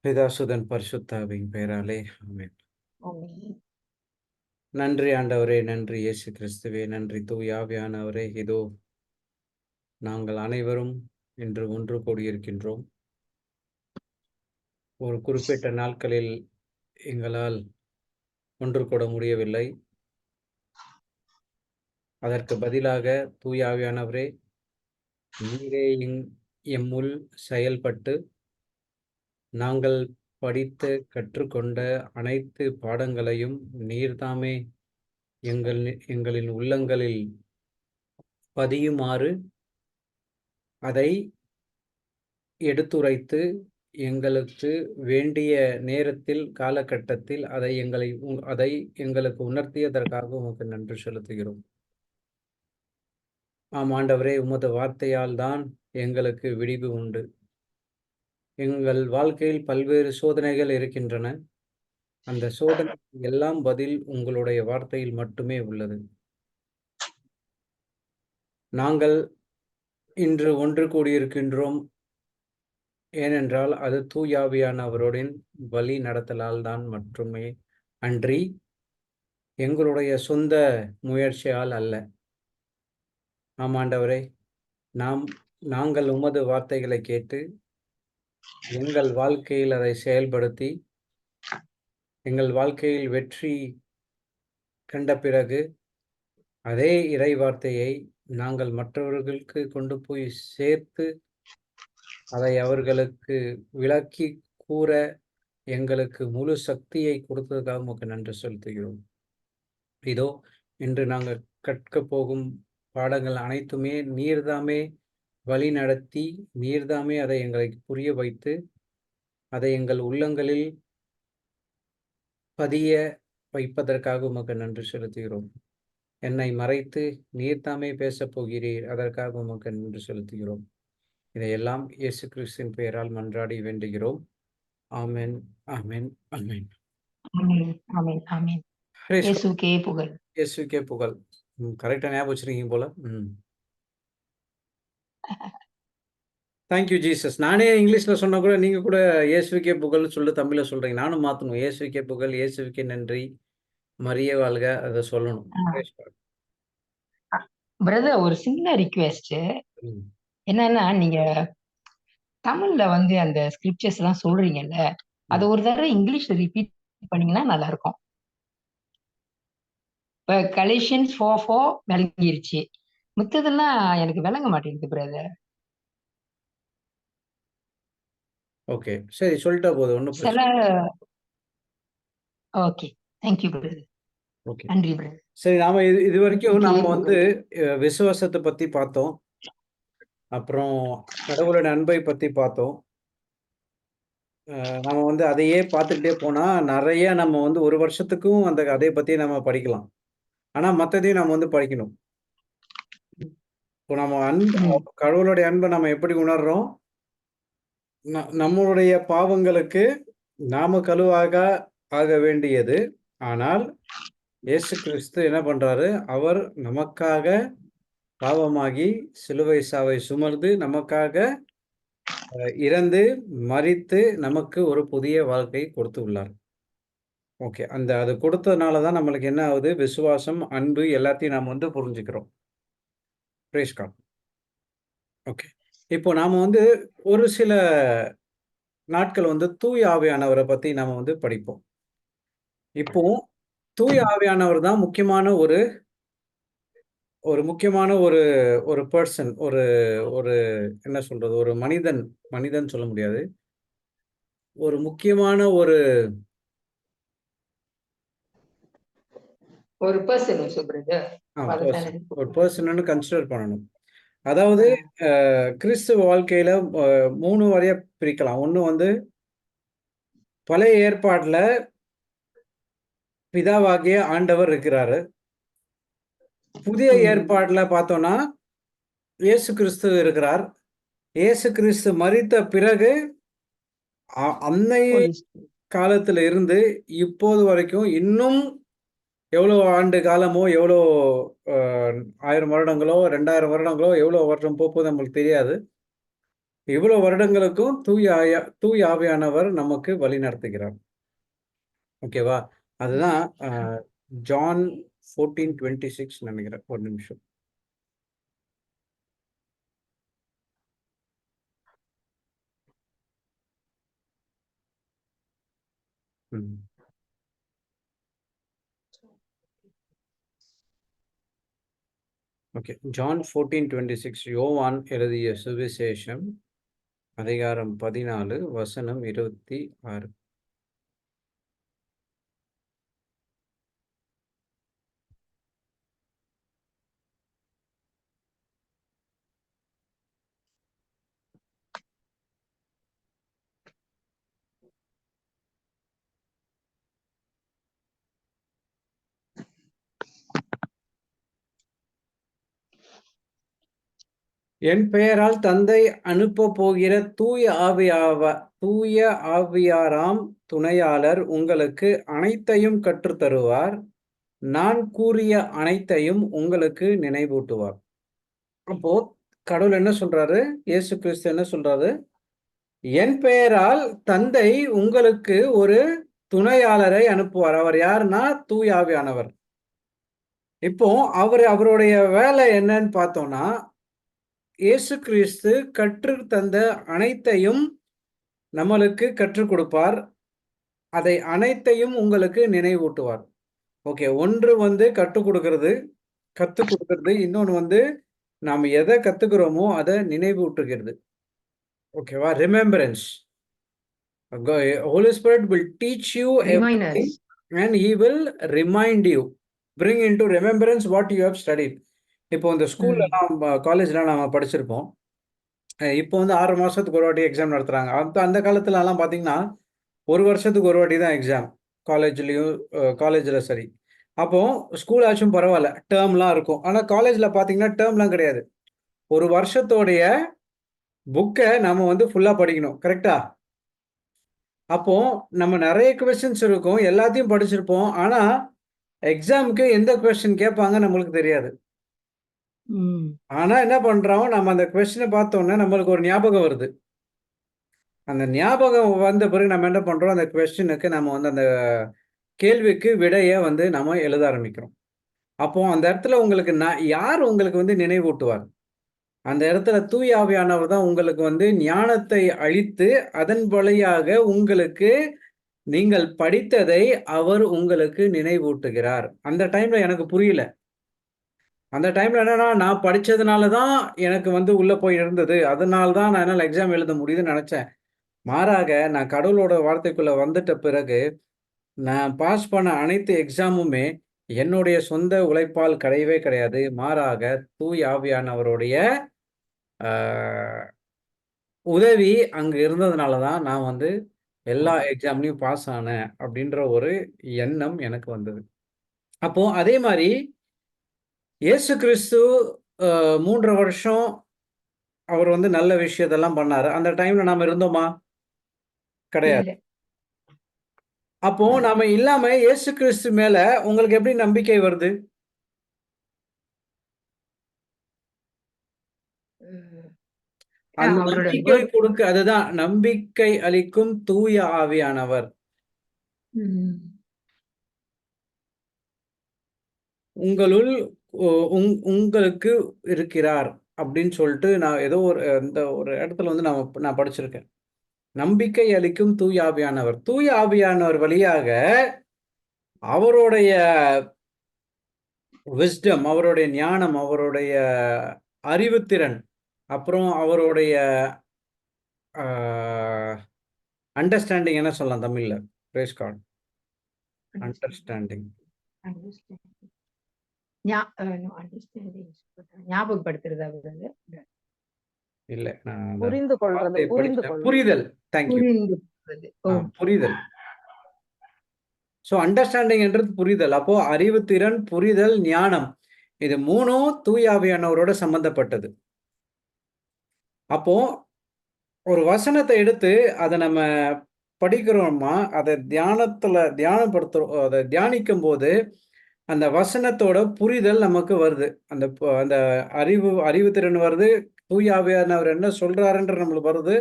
பிதாசுதன் பரிசுத்தாவின் பெயராலே ஆமென். ஆமென். நன்றி ஆண்டவரே, நன்றி இயேசு கிறிஸ்துவே, நன்றி தூய ஆவியானவரே. இதோ நாங்கள் அனைவரும் இன்று ஒன்று கூடியிருக்கின்றோம். ஒரு குறிப்பிட்ட நாட்களில் எங்களால் ஒன்று கூட முடியவில்லை. அதற்கு பதிலாக தூய ஆவியானவரே, நீரே எம்முள் செயல்பட்டு நாங்கள் படித்து கற்றுக்கொண்ட அனைத்து பாடங்களையும் நீர்தாமே எங்களின் உள்ளங்களில் பதியுமாறு அதை எடுத்துரைத்து எங்களுக்கு வேண்டிய நேரத்தில், காலகட்டத்தில் அதை எங்களுக்கு உணர்த்தியதற்காக உமக்கு நன்றி செலுத்துகிறோம். ஆம் ஆண்டவரே, உமது வார்த்தையால் தான் எங்களுக்கு விடிவு உண்டு. எங்கள் வாழ்க்கையில் பல்வேறு சோதனைகள் இருக்கின்றன. அந்த சோதனை எல்லாம் பதில் உங்களுடைய வார்த்தையில் மட்டுமே உள்ளது. நாங்கள் இன்று ஒன்று கூடியிருக்கின்றோம் ஏனென்றால் அது தூய ஆவியானவரின் வழி நடத்தலால் தான் மட்டுமே அன்றி எங்களுடைய சொந்த முயற்சியால் அல்ல. ஆம் ஆண்டவரே, நாங்கள் உமது வார்த்தைகளை கேட்டு எங்கள் வாழ்க்கையில் அதை செயல்படுத்தி எங்கள் வாழ்க்கையில் வெற்றி கண்ட பிறகு அதே இறை வார்த்தையை நாங்கள் மற்றவர்களுக்கு கொண்டு போய் சேர்த்து அதை அவர்களுக்கு விளக்கி கூற எங்களுக்கு முழு சக்தியை கொடுத்ததுக்காக உமக்கு நன்றி செலுத்துகிறோம். இதோ இன்று நாங்கள் கற்கப் போகும் பாடங்கள் அனைத்துமே நீர்தாமே வழி நடத்தி, நீர்தாமே அதை எங்களுக்கு புரிய வைத்து, அதை எங்கள் உள்ளங்களில் பதிய வைப்பதற்காக உமக்கு நன்றி செலுத்துகிறோம். என்னை மறைத்து நீர்தாமே பேசப் போகிறீர், அதற்காக உமக்கு நன்றி செலுத்துகிறோம். இதையெல்லாம் இயேசு கிறிஸ்துவின் பெயரால் மன்றாடி வேண்டுகிறோம். Amen, amen, amen. Amen. Amen. Amen. Praise God. இயேசுவுக்கே புகழ். இயேசுவுக்கே புகழ். கரெக்ட்டா ஞாபகம் வச்சிருக்கீங்க போல. Thank you Jesus. நானே இங்கிலீஷ்ல சொன்னா கூட நீங்க கூட இயேசுவுக்கே புகழ்ன்னு சொல்லிட்டு தமிழ்ல சொல்றீங்க. நானும் மாத்தணும். இயேசுவுக்கே புகழ், இயேசுவுக்கே நன்றி, மரியே வாழ்க, அத சொல்லணும். ஆ. Brace God. பிரதர், ஒரு சின்ன ரிக்வெஸ்ட். ம். என்னன்னா, நீங்க தமிழ்ல அந்த ஸ்கிரிப்சர்ஸ்லாம் சொல்றீங்கல்ல, அத ம். ஒரு தடவ இங்கிலீஷ்ல ரிப்பீட் பண்ணீங்கன்னா நல்லா இருக்கும். இப்ப கலேஷியன்ஸ் 4:4 விளங்கிருச்சு. மித்ததெல்லாம் எனக்கு விளங்க மாட்டேங்குது பிரதர். ஓகே. சரி சொல்லிட்டா போதும். ஒண்ணும் சில பிரச்சனை இல்ல. Okay. Thank you brother. Okay. நன்றி பிரதர். சரி, நாம இதுவரைக்கும் இயேசுவுக்கே நம்ம புகழ். விசுவாசத்த பத்தி பார்த்தோம். அப்புறம் கடவுளின் அன்பை பத்தி பார்த்தோம். நம்ம அதையே பார்த்துக்கிட்டே போனா, நெறைய நம்ம 1 வருஷத்துக்கும் அந்த கதைய பத்தி நம்ம படிக்கலாம். ஆனா மத்ததையும் நம்ம படிக்கணும். இப்போ நம்ம ம். கடவுளுடைய அன்ப நம்ம எப்படி உணர்றோம்? நம்மளுடைய பாவங்களுக்கு நாம கழுவாக ஆக வேண்டியது. ஆனால் இயேசு கிறிஸ்து என்ன பண்றாரு? அவர் நமக்காக பாவமாகி சிலுவை சாவை சுமந்து நமக்காக இறந்து, மரித்து நமக்கு ஒரு புதிய வாழ்க்கை கொடுத்து உள்ளார். ஓகே. அது கொடுத்ததுனால தான் நம்மளுக்கு என்ன ஆகுது? விசுவாசம், அன்பு எல்லாத்தையும் நாம புரிஞ்சுக்கிறோம். Praise God. ஓகே. இப்போ நாம ஒரு சில நாட்கள் தூய ஆவியானவர பத்தி நாம படிப்போம். இப்போ தூய ஆவியானவர் தான் முக்கியமான ஒரு ஒரு முக்கியமான ஒரு ஒரு பெர்சன். ஒரு ஒரு என்ன சொல்றது? ஒரு மனிதன். மனிதன் சொல்ல முடியாது. ஒரு முக்கியமான ஒரு ஒரு பெர்சன் பிரதர். அதத்தானே பெர்சன். ஒரு பெர்சன்னு கன்சிடர் பண்ணணும். அதாவது கிறிஸ்துவ வாழ்க்கையில 3 வரையா பிரிக்கலாம். ஒண்ணு பழைய ஏற்பாட்டுல பிதாவாகிய ஆண்டவர் இருக்கிறாரு. புதிய ஏற்பாட்டுல பார்த்தோம்னா, இயேசு கிறிஸ்து இருக்கிறார். இயேசு கிறிஸ்து மரித்த பிறகு அன்னைய காலத்துல இருந்து இப்போது வரைக்கும் இன்னும் எவ்வளோ ஆண்டு காலமோ, எவ்வளோ அ 1000 வருடங்களோ, 2000 வருடங்களோ, எவ்வளோ வருடம் போப்போது நம்மளுக்கு தெரியாது. இவ்வளவு வருடங்களுக்கும் தூய ஆவியானவர் நமக்கு வழி நடத்துகிறார். ஓகேவா? அதுதான் ஜான் 14:26 நினைக்கிறேன். ஒரு நிமிஷம். ஓகே. ஜான் 14:26 யோவான் எழுதிய சுவிசேஷம் அதிகாரம் 14 வசனம் 26. என் பெயரால் தந்தை அனுப்பப் போகிற தூய ஆவியாராம் துணையாளர் உங்களுக்கு அனைத்தையும் கற்றுத் தருவார். நான் கூறிய அனைத்தையும் உங்களுக்கு நினைவூட்டுவார். அப்போ கடவுள் என்ன சொல்றாரு? இயேசு கிறிஸ்து என்ன சொல்றாரு? என் பெயரால் தந்தை உங்களுக்கு ஒரு துணையாளரை அனுப்புவார். அவர் யாருன்னா தூய ஆவியானவர். இப்போ அவருடைய வேலை என்னன்னு பார்த்தோம்னா, இயேசு கிறிஸ்து கற்றுத் தந்த அனைத்தையும் நம்மளுக்கு கற்றுக் கொடுப்பார். அதை அனைத்தையும் உங்களுக்கு நினைவூட்டுவார். ஓகே. ஒன்று கற்றுக் கொடுக்கிறது, கத்துக் கொடுக்கிறது. இன்னொன்னு நாம எதை கத்துக்கிறோமோ அதை நினைவூட்டுகிறது. ஓகேவா? Remembrance. Holy Spirit will teach you Remind everything us. and he will remind you, bring into remembrance what you have studied. இப்போ இந்த ஸ்கூல்லலாம் காலேஜ்லாம் நாம படிச்சிருப்போம். இப்போ 6 மாசத்துக்கு ஒரு வாட்டி எக்ஸாம் நடத்துறாங்க. அந்த காலத்துலலாம் பார்த்தீங்கன்னா, 1 வருஷத்துக்கு ஒரு வாட்டி தான் எக்ஸாம். காலேஜ்ல சரி. அப்போ ஸ்கூல் ஆச்சும் பரவாயில்ல. டேர்ம்லாம் இருக்கும். ஆனா காலேஜ்ல பார்த்தீங்கன்னா, டேர்ம்லாம் கிடையாது. ஒரு வருஷத்தோடைய புக்க நாம ஃபுல்லா படிக்கணும். கரெக்ட்டா? அப்போ நம்ம நெறைய கொஸ்டின்ஸ் இருக்கும். எல்லாத்தையும் படிச்சிருப்போம். ஆனா, எக்ஸாம்க்கு எந்த கொஸ்டின் கேட்பாங்க நம்மளுக்கு தெரியாது. ஆனா என்ன பண்றோம், நம்ம அந்த கொஸ்டின பார்த்தோனே நம்மளுக்கு ஒரு ஞாபகம் வருது. அந்த ஞாபகம் வந்த பிறகு நம்ம என்ன பண்றோம், அந்த கொஸ்டினுக்கு நம்ம அந்த கேள்விக்கு விடைய நம்ம எழுத ஆரம்பிக்கிறோம். அப்போ அந்த இடத்துல உங்களுக்கு யார் உங்களுக்கு நினைவூட்டுவார்? அந்த இடத்துல தூய ஆவியானவர் தான் உங்களுக்கு ஞானத்தை அளித்து, அதன் வழியாக உங்களுக்கு நீங்கள் படித்ததை அவர் உங்களுக்கு நினைவூட்டுகிறார். அந்த டைம்ல எனக்கு புரியல. அந்த டைம்ல என்னன்னா, நான் படிச்சதுனால தான் எனக்கு உள்ள போய் இருந்தது. அதனால தான் என்னால எக்ஸாம் எழுத முடியுதுன்னு நெனச்சேன். மாறாக நான் கடவுளோட வார்த்தைக்குள்ள வந்துட்ட பிறகு, நான் பாஸ் பண்ண அனைத்து எக்ஸாமுமே என்னுடைய சொந்த உழைப்பால் கிடையவே கிடையாது. மாறாக தூய ஆவியானவருடைய அ உதவி அங்க இருந்ததுனால தான் நான் எல்லா எக்ஸாம்லயும் பாஸ் ஆனேன். அப்படின்ற ஒரு எண்ணம் எனக்கு வந்தது. அப்போ அதே மாரி இயேசு கிறிஸ்து 3 வருஷம் அவர் நல்ல விஷயத்தெல்லாம் பண்ணாரு. அந்த டைம்ல நாம இருந்தோமா? கிடையாது. இல்ல. அப்போ நாம இல்லாம இயேசு கிறிஸ்து மேல உங்களுக்கு எப்படி நம்பிக்கை வருது? அந்த அவரோட நம்பிக்கை வேர்ட். கொடுக்க அதுதான் நம்பிக்கை அளிக்கும் தூய ஆவியானவர். உங்களுள் உங்களுக்கு இருக்கிறார் அப்படின்னு சொல்லிட்டு நான் ஏதோ இந்த ஒரு இடத்துல நான் படிச்சிருக்கேன். நம்பிக்கை அளிக்கும் தூய ஆவியானவர். தூய ஆவியானவர் வழியாக அவருடைய விஸ்டம், அவருடைய ஞானம், அவருடைய அறிவுத்திறன், அப்புறம் அவருடைய அண்டர்ஸ்டாண்டிங் என்ன சொல்லலாம் தமிழ்ல? Price God. அண்டர்ஸ்டாண்டிங். ஞாபகப்படுத்துறது இல்ல. நான் புரிந்து கொள்றது, புரிந்து கொள்வது. புரிதல். Thank you. புரிதல். சோ அண்டர்ஸ்டாண்டிங் என்றது புரிதல். அப்போ அறிவுத்திறன், புரிதல், ஞானம். இது 3ம் தூய ஆவியானவரோட சம்பந்தப்பட்டது. அப்போ ஒரு வசனத்தை எடுத்து அதை நம்ம படிக்கிறோமா, அதை தியானப்படுத்துறோம், அதை தியானிக்கும் போது அந்த வசனத்தோட புரிதல் நமக்கு வருது. அந்த அறிவுத்திறன் வருது, தூய ஆவியானவர் என்ன சொல்றாருன்ற நம்மளுக்கு வருது.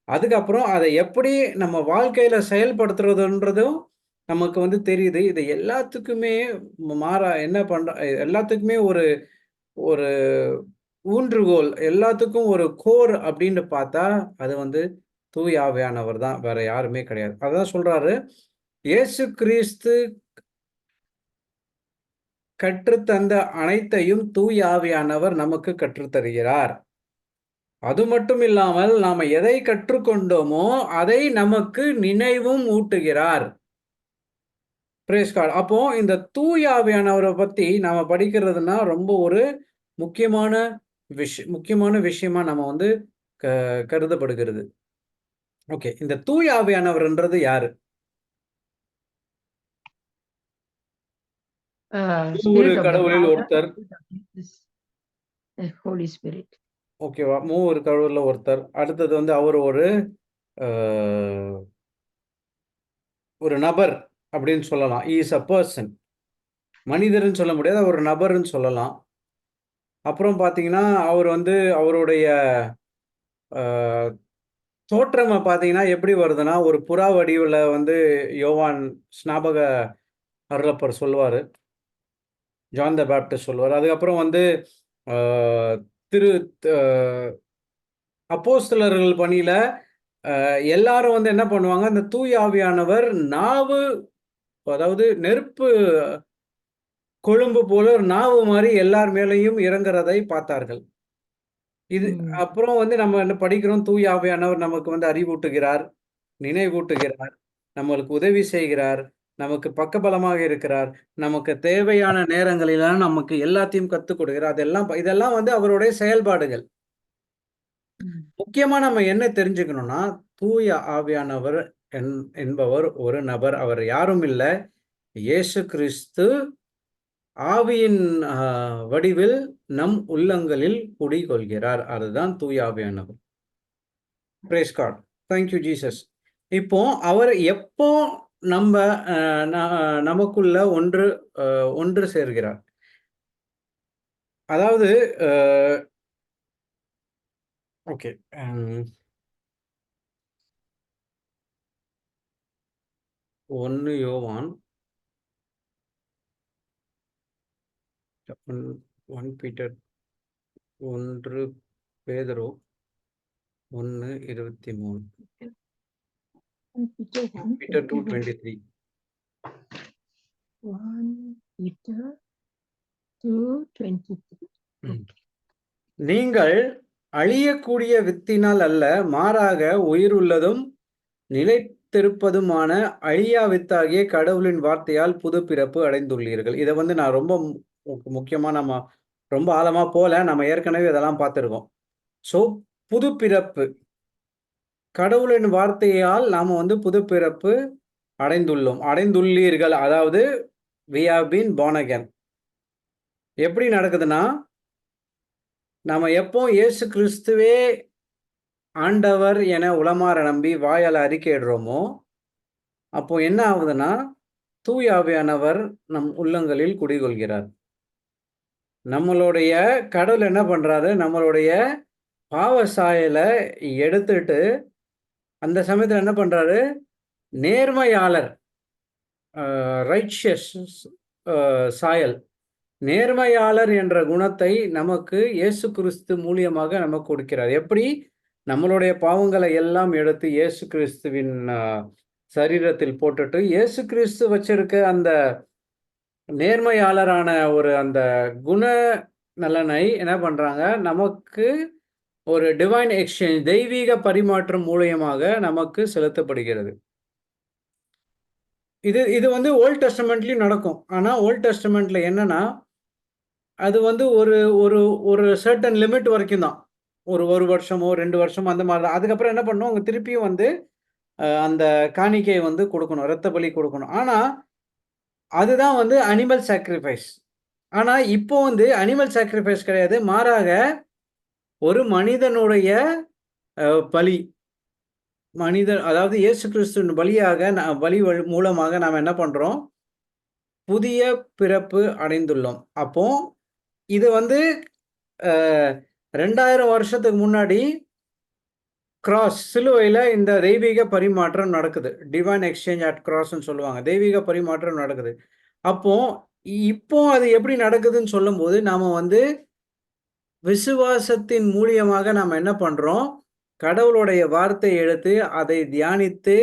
அதுக்கப்புறம் அதை எப்படி நம்ம வாழ்க்கையில செயல்படுத்துறதுன்றதும் நமக்கு வந்து தெரியுது. இது எல்லாத்துக்குமே மாறா என்ன பண்ற எல்லாத்துக்குமே ஒரு ஒரு ஊன்றுகோல், எல்லாத்துக்கும் ஒரு கோர் அப்படின்னு பார்த்தா, அது வந்து தூய ஆவியானவர் தான். வேற யாருமே கிடையாது. அதான் சொல்றாரு, இயேசு கிறிஸ்து கற்றுத்தந்த அனைத்தையும் தூய ஆவியானவர் நமக்கு கற்றுத் தருகிறார். அது மட்டும் இல்லாமல், நாம எதை கற்றுக்கொண்டோமோ, அதை நமக்கு நினைவும் ஊட்டுகிறார். Price God. அப்போ இந்த தூய ஆவியானவர பத்தி நாம படிக்கிறதுன்னா, ரொம்ப ஒரு முக்கியமான முக்கியமான விஷயமா நம்ம வந்து க கருதப்படுகிறது. ஓகே. இந்த தூய ஆவியானவர்ன்றது யாரு? மூவொரு Spirit of the கடவுளில் Father, ஒருத்தர். Spirit of Jesus, the Holy Spirit. ஓகேவா? மூவொரு கடவுள்ல ஒருத்தர். அடுத்தது வந்து அவர் ஒரு அ ஒரு நபர் அப்படின்னு சொல்லலாம். He is a person. மனிதர்ன்னு சொல்ல முடியாது. அவர் ஒரு நபர்ன்னு சொல்லலாம். அப்புறம் பார்த்தீங்கன்னா, அவர் வந்து அவருடைய அ தோற்றம பார்த்தீங்கன்னா, எப்படி வருதுன்னா, ஒரு புறா வடிவுல வந்து யோவான் ஸ்நாபக அருளப்பர் சொல்லுவாரு. ஜான் த பேப்டிஸ்ட் சொல்லுவாரு. அதுக்கப்புறம் வந்து அ திரு அ அப்போஸ்தலர்கள் பணியில எல்லாரும் வந்து என்ன பண்ணுவாங்க, அந்த தூய ஆவியானவர் நாவு அதாவது நெருப்பு கொழும்பு போல ஒரு நாவு மாரி எல்லார் மேலயும் இறங்குறதை பார்த்தார்கள். இது ம். அப்புறம் வந்து நம்ம என்ன படிக்கிறோம், தூய ஆவியானவர் நமக்கு வந்து அறிவூட்டுகிறார், நினைவூட்டுகிறார், நம்மளுக்கு உதவி செய்கிறார், நமக்கு பக்கபலமாக இருக்கிறார், நமக்கு தேவையான நேரங்களிலாம் நமக்கு எல்லாத்தையும் கத்துக் கொடுக்கிறார். இதெல்லாம் வந்து அவருடைய செயல்பாடுகள். ம். முக்கியமா நம்ம என்ன தெரிஞ்சுக்கணும்னா, தூய ஆவியானவர் என் என்பவர் ஒரு நபர். அவர் யாரும் இல்ல. இயேசு கிறிஸ்து ஆவியின் வடிவில் நம் உள்ளங்களில் குடிகொள்கிறார். அதுதான் தூய ஆவியானவர். Praise God. Thank you Jesus. இப்போ அவர் எப்போ நம்ப அ ந நமக்குள்ள அ ஒன்று சேர்கிறார். அதாவது அ ஓகே. ம் 1 யோவான் 1 பீட்டர் 1 பேதுரு 1:23. Peter 1, Peter 21. 2:23. 1 Peter 2:23. ம். நீங்கள் அழியக்கூடிய வித்தினால் அல்ல, மாறாக உயிருள்ளதும் நிலைத்திருப்பதுமான அழியா வித்தாகிய கடவுளின் வார்த்தையால் புதுப்பிறப்பு அடைந்துள்ளீர்கள். இத வந்து நான் ரொம்ப முக்கியமா நம்ம ரொம்ப ஆழமா போல. நம்ம ஏற்கனவே இதெல்லாம் பார்த்திருக்கோம். ஸோ புதுப்பிறப்பு. கடவுளின் வார்த்தையால் நாம வந்து புதுப்பிறப்பு அடைந்துள்ளோம். அடைந்துள்ளீர்கள். அதாவது we have been born again. எப்படி நடக்குதுன்னா, நாம எப்போ இயேசு கிறிஸ்துவே ஆண்டவர் என உளமாற நம்பி வாயால அறிக்கையிடுறோமோ, அப்போ என்ன ஆகுதுன்னா, தூய ஆவியானவர் நம் உள்ளங்களில் குடிகொள்கிறார். நம்மளுடைய கடவுள் என்ன பண்றாரு, நம்மளுடைய பாவ சாயல எடுத்துட்டு, அந்த சமயத்துல என்ன பண்றாரு, நேர்மையாளர் ரைச்சியஸ் சாயல். நேர்மையாளர் என்ற குணத்தை நமக்கு இயேசு கிறிஸ்து மூலியமாக நமக்கு கொடுக்கிறார். எப்படி? நம்மளுடைய பாவங்களை எல்லாம் எடுத்து இயேசு கிறிஸ்துவின் சரீரத்தில் போட்டுட்டு, இயேசு கிறிஸ்து வச்சிருக்க அந்த நேர்மையாளரான ஒரு அந்த குண நலனை என்ன பண்றாங்க, நமக்கு ஒரு டிவைன் எக்ஸ்சேஞ்ச் தெய்வீக பரிமாற்றம் மூலியமாக நமக்கு செலுத்தப்படுகிறது. இது இது வந்து ஓல்ட் டெஸ்டமெண்ட்லயும் நடக்கும். ஆனா, ஓல்ட் டெஸ்டமெண்ட்ல என்னன்னா, அது வந்து ஒரு ஒரு ஒரு சர்டன் லிமிட் வரைக்கும் தான். ஒரு 1 வருஷமோ, 2 வருஷமோ அந்த மாரி தான். அதுக்கப்புறம் என்ன பண்ணணும், அவங்க திருப்பியும் வந்து அந்த காணிக்கை வந்து குடுக்கணும். இரத்த பலி குடுக்கணும். ஆனா, அதுதான் வந்து அனிமல் சாக்ரிஃபைஸ். ஆனா, இப்போ வந்து அனிமல் சாக்ரிஃபைஸ் கிடையாது. மாறாக ஒரு மனிதனுடைய பலி. அதாவது இயேசு கிறிஸ்துவின் பலியாக பலி மூலமாக நாம என்ன பண்றோம்? புதிய பிறப்பு அடைந்துள்ளோம். அப்போ இது வந்து அ 2000 வருஷத்துக்கு முன்னாடி சிலுவையில இந்த தெய்வீக பரிமாற்றம் நடக்குது. டிவைன் எக்ஸ்சேஞ்ச் அட் கிராஸ்ன்னு சொல்லுவாங்க. தெய்வீக பரிமாற்றம் நடக்குது. அப்போ இப்போ அது எப்படி நடக்குதுன்னு சொல்லும்போது, நாம வந்து விசுவாசத்தின் மூலியமாக நாம என்ன பண்றோம்? கடவுளுடைய வார்த்தையை எடுத்து, அதை தியானித்து,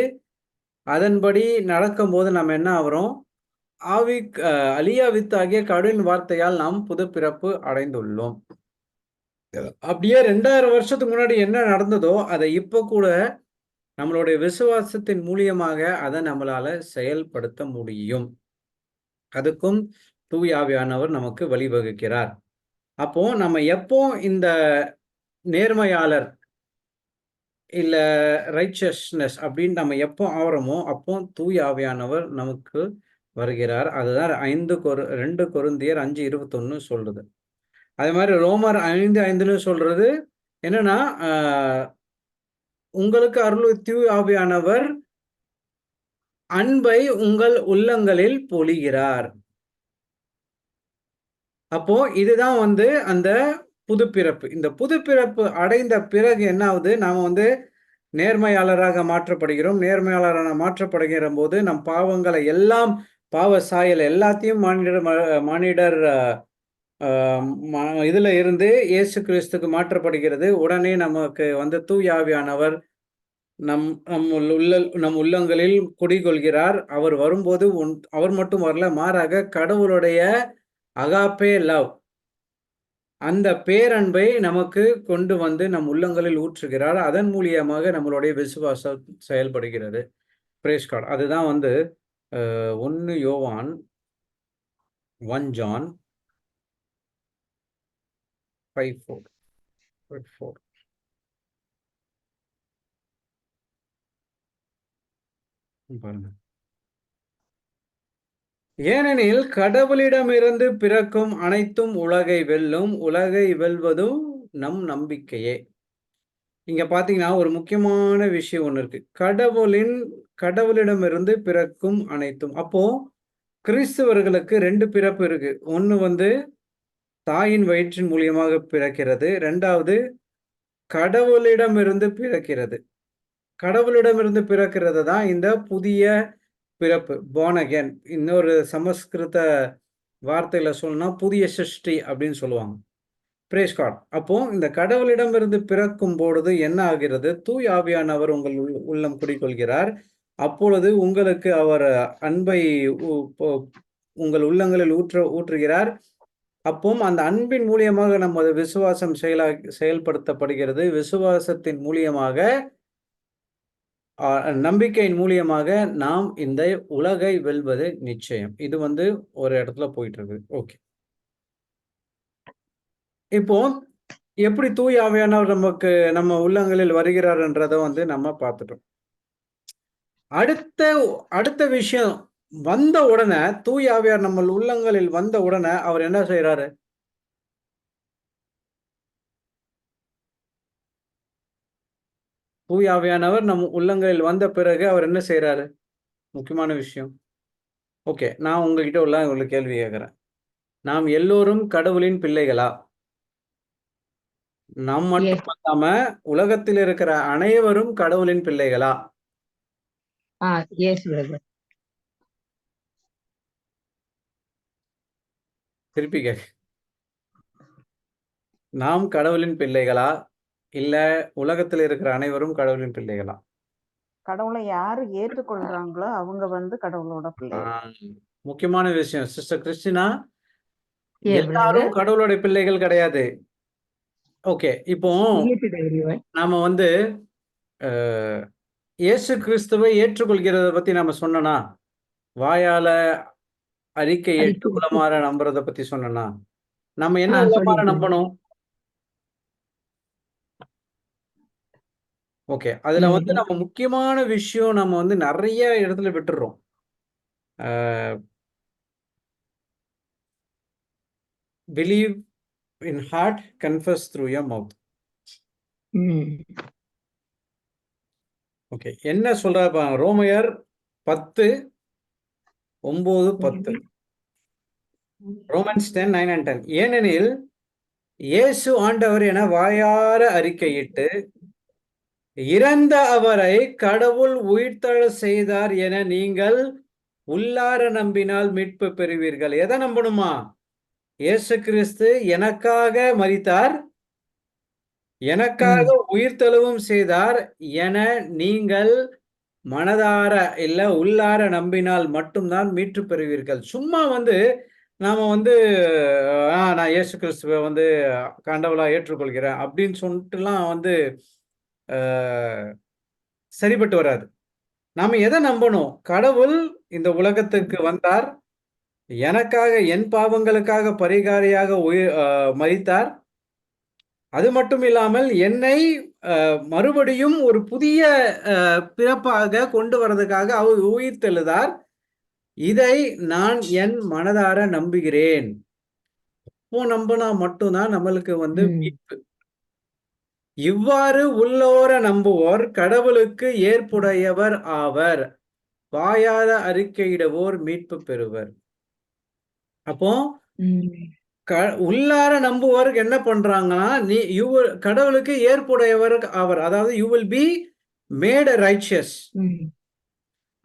அதன்படி நடக்கும்போது நம்ம என்ன ஆகுறோம்? ஆவி அழியா வித்தாகிய கடவுளின் வார்த்தையால் நாம் புதுப்பிறப்பு அடைந்துள்ளோம். அப்படியே 2000 வருஷத்துக்கு முன்னாடி என்ன நடந்ததோ, அதை இப்ப கூட நம்மளுடைய விசுவாசத்தின் மூலியமாக அதை நம்மளால செயல்படுத்த முடியும். அதுக்கும் தூய ஆவியானவர் நமக்கு வழிவகுக்கிறார். அப்போ நம்ம எப்போ இந்த நேர்மையாளர் இல்ல ரைச்சஸ்னஸ் அப்படின்னு நம்ம எப்போ ஆகுறோமோ, அப்போ தூய ஆவியானவர் நமக்கு வருகிறார். அதுதான் 2 கொரிந்தியர் 5:21 சொல்றது. அதே மாதிரி ரோமர் 5:5 சொல்றது என்னன்னா, உங்களுக்கு அருள் தூய ஆவியானவர் அன்பை உங்கள் உள்ளங்களில் பொழிகிறார். அப்போ இதுதான் வந்து அந்த புதுப்பிறப்பு. இந்த புதுப்பிறப்பு அடைந்த பிறகு என்ன ஆகுது? நாம வந்து நேர்மையாளராக மாற்றப்படுகிறோம். நேர்மையாளராக மாற்றப்படுகிற போது நம் பாவங்களை எல்லாம் பாவ சாயல் எல்லாத்தையும் மானிடர் இதுல இருந்து இயேசு கிறிஸ்துக்கு மாற்றப்படுகிறது. உடனே நமக்கு வந்து தூய ஆவியானவர் நம் உள்ளங்களில் குடிகொள்கிறார். அவர் வரும்போது அவர் மட்டும் வரல, மாறாக கடவுளுடைய அகாப்பே லவ் அந்த பேரன்பை நமக்கு கொண்டு வந்து நம் உள்ளங்களில் ஊற்றுகிறார். அதன் மூலியமாக நம்மளுடைய விசுவாசம் செயல்படுகிறது. Praise God. அதுதான் வந்து 1 யோவான் 1 ஜான் 5:4 பாருங்க. ஏனெனில் கடவுளிடமிருந்து பிறக்கும் அனைத்தும் உலகை வெல்லும், உலகை வெல்வதும் நம் நம்பிக்கையே. இங்க பாத்தீங்கன்னா ஒரு முக்கியமான விஷயம் ஒண்ணு இருக்கு. கடவுளிடமிருந்து பிறக்கும் அனைத்தும். அப்போ கிறிஸ்தவர்களுக்கு 2 பிறப்பு இருக்கு. ஒண்ணு வந்து தாயின் வயிற்றின் மூலியமாக பிறக்கிறது. 2வது கடவுளிடமிருந்து பிறக்கிறது. கடவுளிடமிருந்து பிறக்கிறது தான் இந்த புதிய பிறப்பு, born again. இன்னொரு சமஸ்கிருத வார்த்தையில சொல்லணும்னா புதிய சிருஷ்டி அப்படின்னு சொல்லுவாங்க. Praise God. அப்போ இந்த கடவுளிடமிருந்து பிறக்கும் பொழுது என்ன ஆகிறது? தூய ஆவியானவர் உங்கள் உள்ளம் குடிகொள்கிறார். அப்பொழுது உங்களுக்கு அவர் அன்பை உங்கள் உள்ளங்களில் ஊற்றுகிறார். அப்போ அந்த அன்பின் மூலியமாக நமது விசுவாசம் செயல்படுத்தப்படுகிறது. விசுவாசத்தின் மூலியமாக நம்பிக்கையின் மூலியமாக நாம் இந்த உலகை வெல்வது நிச்சயம். இது வந்து ஒரு இடத்துல போயிட்டு இருக்கு. ஓகே. இப்போ எப்படி தூய ஆவியானவர் நமக்கு நம்ம உள்ளங்களில் வருகிறார் என்றதை வந்து நம்ம பார்த்துட்டோம். அடுத்த விஷயம் வந்த உடனே தூய ஆவியார் நம்ம உள்ளங்களில் வந்த உடனே அவர் என்ன செய்யறாரு? தூய ஆவியானவர் நம் உள்ளங்களில் வந்த பிறகு அவர் என்ன செய்யறாரு? முக்கியமான விஷயம். ஓகே, நான் உங்ககிட்ட ஒரு கேள்வி கேட்கிறேன். நாம் எல்லோரும் கடவுளின் பிள்ளைகளா? நாம் மட்டும் இல்லாம உலகத்தில் இருக்கிற அனைவரும் கடவுளின் பிள்ளைகளா? திருப்பி கேட்க. நாம் கடவுளின் பிள்ளைகளா? இல்ல உலகத்தில் இருக்கிற அனைவரும் கடவுளின் பிள்ளைகளா? கடவுளை யாரு ஏற்றுக்கொள்றாங்களோ அவங்க வந்து கடவுளோட பிள்ளை. முக்கியமான விஷயம் சிஸ்டர் கிறிஸ்டினா, எல்லாரும் கடவுளுடைய பிள்ளைகள் கிடையாது. ஓகே, இப்போ நாம வந்து இயேசு கிறிஸ்துவை ஏற்றுக்கொள்கிறத பத்தி நாம சொன்னனா, வாயால அறிக்கை உளமாற நம்புறத பத்தி சொன்னனா, நம்ம என்ன உளமாற நம்பணும்? ஓகே, அதுல வந்து நம்ம முக்கியமான விஷயம் நம்ம வந்து நிறைய இடத்துல விட்டுறோம். Believe in heart, confess through your mouth. Okay, என்ன சொல்றாரு? ரோமையர் 10:9-10. Romans 10:9 and 10. ஏனெனில் இயேசு ஆண்டவர் என வாயார அறிக்கையிட்டு இறந்த அவரை கடவுள் உயிர்த்தெழ செய்தார் என நீங்கள் உள்ளார நம்பினால் மீட்பு பெறுவீர்கள். எதை நம்பணுமா? இயேசு கிறிஸ்து எனக்காக மரித்தார், எனக்காக உயிர்த்தெழவும் செய்தார் என நீங்கள் மனதார இல்ல உள்ளார நம்பினால் மட்டும்தான் மீட்பு பெறுவீர்கள். சும்மா நாம நான் இயேசு கிறிஸ்துவை ஆண்டவரா ஏற்றுக்கொள்கிறேன் அப்படின்னு சொல்லிட்டுலாம் சரிப்பட்டு வராது. நாம எதை நம்பணும்? கடவுள் இந்த உலகத்துக்கு வந்தார், எனக்காக என் பாவங்களுக்காக பரிகாரியாக மரித்தார். அது மட்டும் இல்லாமல் என்னை மறுபடியும் ஒரு புதிய பிறப்பாக கொண்டு வர்றதுக்காக அவர் உயிர்த்தெழுதார். இதை நான் என் மனதார நம்புகிறேன். இப்போ நம்பினா மட்டும்தான் நம்மளுக்கு மீட்பு. இவ்வாறு உள்ளோர நம்புவோர் கடவுளுக்கு ஏற்புடையவர் ஆவர், வாயார அறிக்கையிடுவோர் மீட்பு பெறுவர். அப்போ உள்ளார நம்புவோருக்கு என்ன பண்றாங்கன்னா, கடவுளுக்கு ஏற்புடையவர் ஆவர், அதாவது you will be made righteous.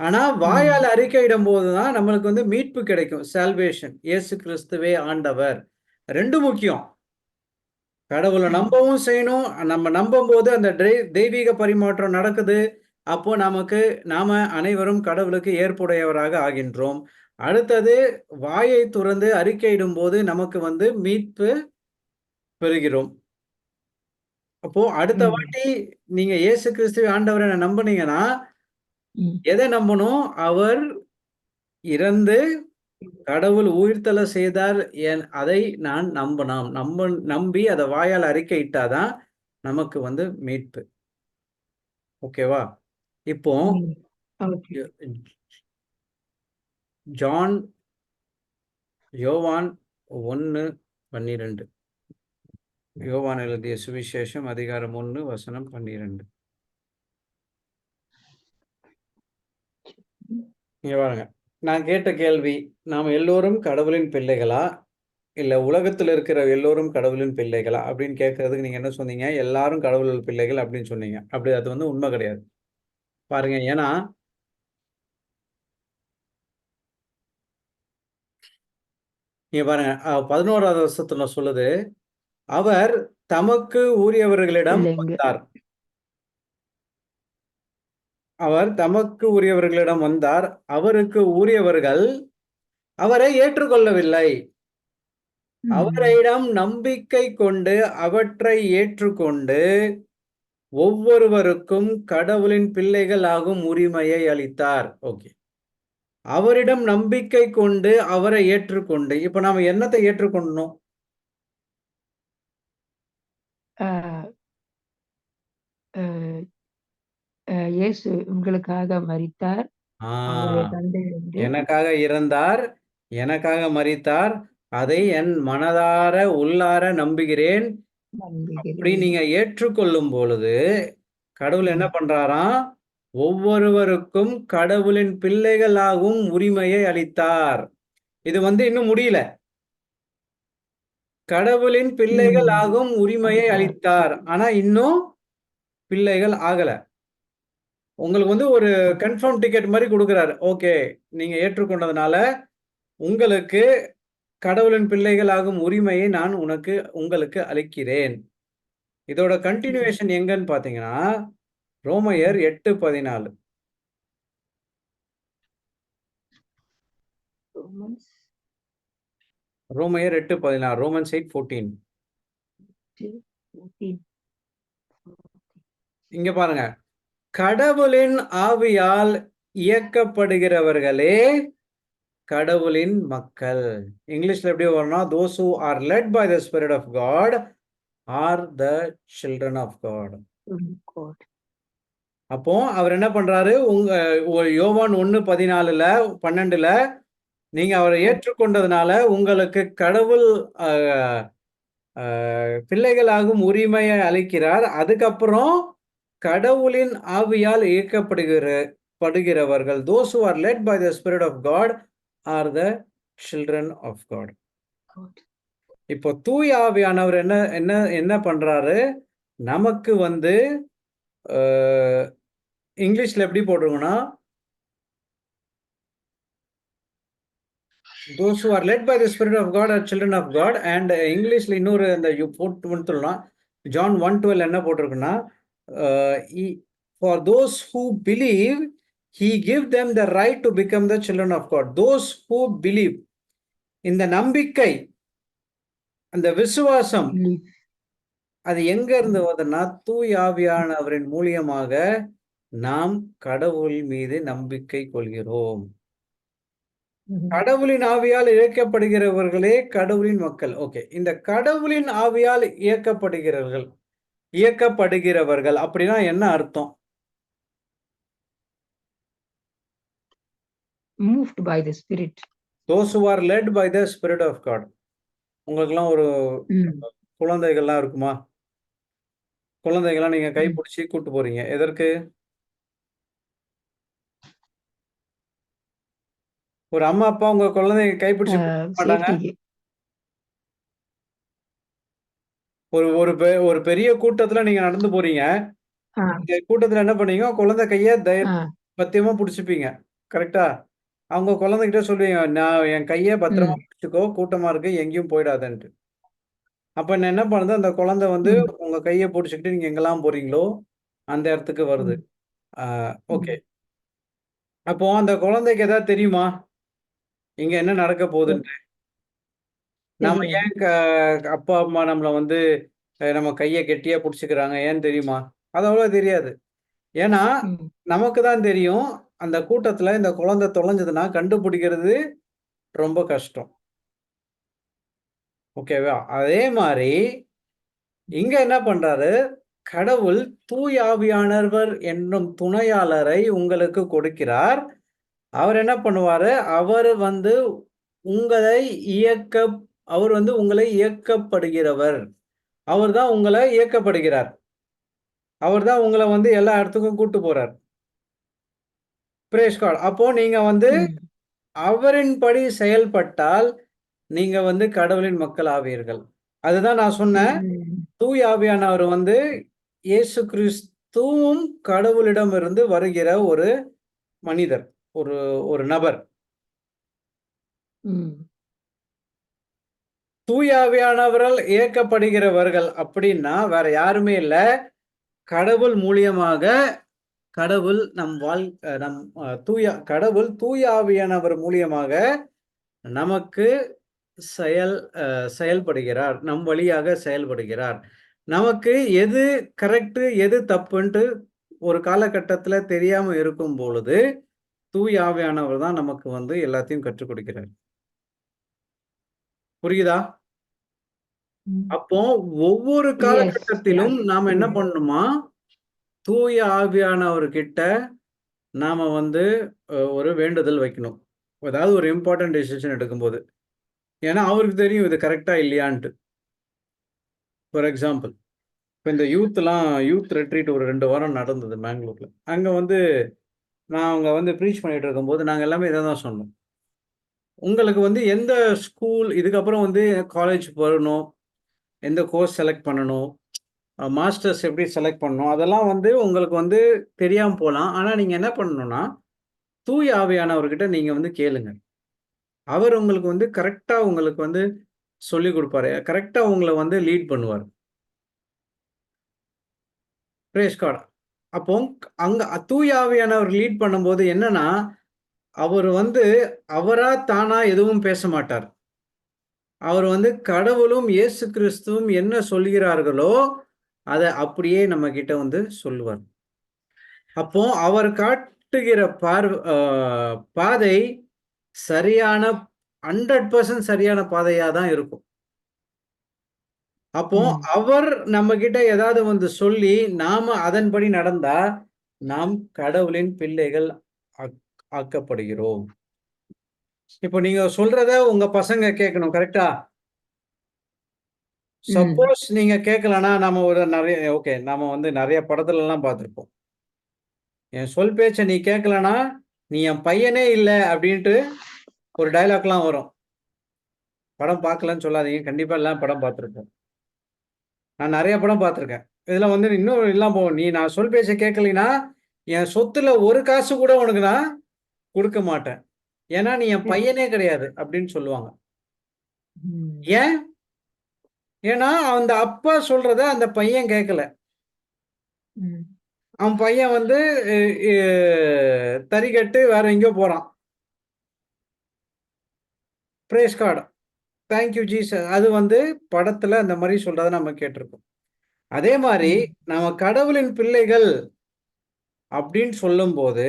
ஆனா வாயால் அறிக்கையிடும் போதுதான் நம்மளுக்கு மீட்பு கிடைக்கும், சால்வேஷன். இயேசு கிறிஸ்துவே ஆண்டவர். ரெண்டு முக்கியம். கடவுளை நம்பவும் செய்யணும். நம்ம நம்பும் போது அந்த தெய்வீக பரிமாற்றம் நடக்குது. அப்போ நாம அனைவரும் கடவுளுக்கு ஏற்புடையவராக ஆகின்றோம். அடுத்தது, வாயை துறந்து அறிக்கையிடும் போது நமக்கு மீட்பு பெறுகிறோம். அப்போ அடுத்த வாட்டி நீங்க இயேசு கிறிஸ்துவை ஆண்டவரை நம்பினீங்கன்னா எதை நம்பணும்? அவர் இறந்து கடவுள் உயிர்த்தெழ செய்தார், அதை நான் நம்பி அதை வாயால் அறிக்கையிட்டாதான் நமக்கு மீட்பு. ஓகேவா? இப்போ யோவான் 1:12. யோவான் எழுதிய சுவிசேஷம் அதிகாரம் 1:12. இங்க பாருங்க. நான் கேட்ட கேள்வி, நாம் எல்லோரும் கடவுளின் பிள்ளைகளா, இல்ல உலகத்தில் இருக்கிற எல்லோரும் கடவுளின் பிள்ளைகளா அப்படின்னு கேட்கறதுக்கு நீங்க என்ன சொன்னீங்க? எல்லாரும் கடவுள் பிள்ளைகள் அப்படின்னு சொன்னீங்க. அப்படி அது உண்மை கிடையாது. பாருங்க, ஏன்னா நீங்க பாருங்க, 11வது வசனத்துல சொல்லுது, அவர் தமக்கு உரியவர்களிடம் வந்தார். அவர் தமக்கு உரியவர்களிடம் வந்தார், அவருக்கு உரியவர்கள் அவரை ஏற்றுக்கொள்ளவில்லை. அவரிடம் நம்பிக்கை கொண்டு அவற்றை ஏற்றுக்கொண்டு ஒவ்வொருவருக்கும் கடவுளின் பிள்ளைகள் ஆகும் உரிமையை அளித்தார். ஓகே, அவரிடம் நம்பிக்கை கொண்டு அவரை ஏற்றுக்கொண்டு, இப்ப நாம என்னத்தை ஏற்றுக்கொண்டோம்? இயேசு உங்களுக்காக மரித்தார், எனக்காக இறந்தார், எனக்காக மரித்தார், அதை என் மனதார உள்ளார நம்புகிறேன். அப்படி நீங்க ஏற்றுக்கொள்ளும் பொழுது கடவுள் என்ன பண்றாராம்? ஒவ்வொருவருக்கும் கடவுளின் பிள்ளைகளாகும் உரிமையை அளித்தார். இது இன்னும் முடியல. கடவுளின் பிள்ளைகள் ஆகும் உரிமையை அளித்தார். ஆனா இன்னும் பிள்ளைகள் ஆகல. உங்களுக்கு ஒரு கன்ஃபார்ம் டிக்கெட் மாதிரி கொடுக்கிறாரு. ஓகே, நீங்க ஏற்றுக்கொண்டதுனால உங்களுக்கு கடவுளின் பிள்ளைகள் ஆகும் உரிமையை நான் உங்களுக்கு அளிக்கிறேன். இதோட கண்டினியூவேஷன் எங்கன்னு பாத்தீங்கன்னா, ரோமையர் 8:14. ரோமையர் 8:14. ரோமன்ஸ் 8:14. இங்க பாருங்க, கடவுளின் ஆவியால் இயக்கப்படுகிறவர்களே கடவுளின் மக்கள். இங்கிலீஷ்ல எப்படி வரணும்னா, those who are led by the Spirit of God are the children of God. அப்போ அவர் என்ன பண்றாரு? யோவான் 1:14-12 நீங்க அவரை ஏற்றுக்கொண்டதுனால உங்களுக்கு கடவுள் பிள்ளைகளாகும் உரிமையை அளிக்கிறார். அதுக்கப்புறம் கடவுளின் ஆவியால் இயக்கப்படுகிறவர்கள், those who are led by the Spirit of God are the children of God. இப்போ தூய ஆவியானவர் என்ன என்ன என்ன பண்றாரு? நமக்கு வந்து இங்கிலீஷ்ல எப்படி போட்டிருக்குன்னா, those who are led by the Spirit of God are children of God. And இங்கிலீஷ்ல இன்னொரு அந்த போட்டுலாம் ஜான் 1:12 என்ன போட்டிருக்குன்னா, for those who believe, he give them the right to become the children of God. Those who believe. இந்த நம்பிக்கை, அந்த விசுவாசம், அது எங்க இருந்து வருதுன்னா, தூய ஆவியானவரின் மூலியமாக நாம் கடவுள் மீது நம்பிக்கை கொள்கிறோம். கடவுளின் ஆவியால் இயக்கப்படுகிறவர்களே கடவுளின் மக்கள். ஓகே. இந்த கடவுளின் ஆவியால் இயக்கப்படுகிறவர்கள் அப்படின்னா என்ன அர்த்தம்? Moved by the Spirit. Those who are led by the Spirit of God. உங்களுக்கெல்லாம் ஒரு குழந்தைகள்லாம் இருக்குமா? குழந்தைகள்லாம் நீங்க கைப்பிடிச்சு கூட்டு போறீங்க. எதற்கு? ஒரு அம்மா, அப்பா உங்க குழந்தைய கைப்பிடிச்சு கூட்டு மாட்டாங்க? சேஃப்டிக்கு. ஒரு பெரிய கூட்டத்துல நீங்க நடந்து போறீங்க. இந்த கூட்டத்துல என்ன பண்ணீங்க? குழந்தை கைய பத்திரமா புடிச்சுப்பீங்க. கரெக்ட்டா? அவங்க குழந்தைகிட்ட சொல்லுவீங்க, நான் என் கைய பத்திரமா புடிச்சுக்கோ, கூட்டமா இருக்கு, எங்கேயும் போயிடாதன்ட்டு. அப்ப என்ன பண்ணுது? அந்த குழந்தை வந்து உங்க கைய புடிச்சுக்கிட்டு நீங்க எங்கெல்லாம் போறீங்களோ, அந்த இடத்துக்கு வருது. ஓகே. அப்போ அந்த குழந்தைக்கு ஏதாவது தெரியுமா? இங்க என்ன நடக்க போகுதுன்ட்டு? நாம ஏன் அப்பா, அம்மா நம்மள வந்து நம்ம கைய கெட்டியா புடிச்சுக்கிறாங்க, ஏன்னு தெரியுமா? அது அவ்வளவா தெரியாது. ஏன்னா, நமக்கு தான் தெரியும், அந்த கூட்டத்துல இந்த குழந்தை தொலைஞ்சதுன்னா கண்டுபிடிக்கிறது ரொம்ப கஷ்டம். ஓகேவா? அதே மாரி இங்க என்ன பண்றாரு? கடவுள் தூய ஆவியானவர் என்னும் துணையாளரை உங்களுக்கு கொடுக்கிறார். அவர் என்ன பண்ணுவாரு? அவர் வந்து உங்களை அவர் வந்து உங்களை இயக்கப்படுகிறவர். அவர் தான் உங்கள இயக்கப்படுகிறார். அவர் தான் உங்கள வந்து எல்லா இடத்துக்கும் கூட்டு போறார். Praise God. அப்போ நீங்க வந்து அவரின்படி செயல்பட்டால், நீங்க வந்து கடவுளின் மக்கள் ஆவீர்கள். அதுதான் நான் சொன்னேன். தூய ஆவியானவர் வந்து இயேசு கிறிஸ்துவும் கடவுளிடமிருந்து வருகிற ஒரு மனிதர். ஒரு நபர். தூய ஆவியானவரால் இயக்கப்படுகிறவர்கள் அப்படின்னா வேற யாருமே இல்ல. கடவுள் மூலியமாக கடவுள் கடவுள் தூய ஆவியானவர் மூலியமாக நமக்கு செயல்படுகிறார். நம் வழியாக செயல்படுகிறார். நமக்கு எது கரெக்ட், எது தப்புன்ட்டு ஒரு காலகட்டத்துல தெரியாம இருக்கும் பொழுது, தூய ஆவியானவர் தான் நமக்கு வந்து எல்லாத்தையும் கற்றுக் கொடுக்கிறார். புரியுதா? அப்போ ஒவ்வொரு காலகட்டத்திலும் நாம என்ன பண்ணணுமா? தூய ஆவியானவர்கிட்ட நாம வந்து ஒரு வேண்டுதல் வைக்கணும். அதாவது ஒரு இம்பார்ட்டன்ட் டிசிஷன் எடுக்கும்போது. ஏன்னா அவருக்கு தெரியும் இது கரெக்டா இல்லையான்ட்டு. ஃபார் எக்ஸாம்பிள், இப்போ இந்த யூத் ரெட்ரீட் ஒரு 2 வாரம் நடந்தது பெங்களூர்ல. அங்க வந்து நாங்க வந்து ப்ரீச் பண்ணிட்டு இருக்கும்போது நாங்க எல்லாமே இதை தான் சொன்னோம். உங்களுக்கு வந்து எந்த ஸ்கூல் இதுக்கப்புறம் வந்து காலேஜ் போகணும், எந்த கோர்ஸ் செலக்ட் பண்ணணும், மாஸ்டர்ஸ் எப்படி செலக்ட் பண்ணணும், அதெல்லாம் வந்து உங்களுக்கு வந்து தெரியாம போகலாம். ஆனா நீங்க என்ன பண்ணணும்னா, தூய ஆவியானவர்கிட்ட நீங்க வந்து கேளுங்க. அவர் உங்களுக்கு வந்து கரெக்ட்டா உங்களுக்கு வந்து சொல்லிக் கொடுப்பாரு. கரெக்ட்டா உங்கள வந்து லீட் பண்ணுவார். Praise God. அப்போ அங்க தூய ஆவியானவர் லீட் பண்ணும்போது என்னன்னா, அவர் வந்து அவரா தானா எதுவும் பேச மாட்டார். அவர் வந்து கடவுளும் இயேசு கிறிஸ்துவும் என்ன சொல்கிறார்களோ, அத அப்படியே நம்ம கிட்ட வந்து சொல்லுவார். அப்போ அவர் காட்டுகிற பாதை சரியான 100% சரியான பாதையா தான் இருக்கும். அப்போ அவர் நம்ம கிட்ட ஏதாவது வந்து சொல்லி நாம அதன்படி நடந்தா நாம் கடவுளின் பிள்ளைகள் ஆக்கப்படுகிறோம். இப்போ நீங்க சொல்றத உங்க பசங்க கேட்கணும். கரெக்டா? சப்போஸ் நீங்க கேட்கலன்னா நாம நாம வந்து நிறைய படத்துல எல்லாம் பார்த்திருப்போம். என் சொல் பேச்ச நீ கேட்கலன்னா நீ என் பையனே இல்ல அப்படின்ட்டு ஒரு டயலாக்லாம் வரும். படம் பார்க்கலன்னு சொல்லாதீங்க. கண்டிப்பா எல்லாம் படம் பார்த்துருப்போம். நான் நெறைய படம் பார்த்துருக்கேன். இதுல வந்து இன்னும் இல்லாம போகும். நீ நான் சொல் பேச்ச கேட்கலைன்னா, என் சொத்துல ஒரு காசு கூட உனக்கு நான் குடுக்க மாட்டேன். ஏன்னா, நீ என் பையனே கிடையாது அப்படின்னு சொல்லுவாங்க. ம். ஏன்? ஏன்னா, அந்த அப்பா சொல்றத அந்த பையன் கேட்கல. ம். அவன் பையன் வந்து எ எ தறிகட்டு வேற எங்கேயோ போறான். Praise God. Thank you Jesus. அது வந்து படத்துல அந்த மாரி சொல்றத நம்ம கேட்டுருக்கோம். அதே மாரி ம். நம்ம கடவுளின் பிள்ளைகள் அப்படின்னு சொல்லும்போது,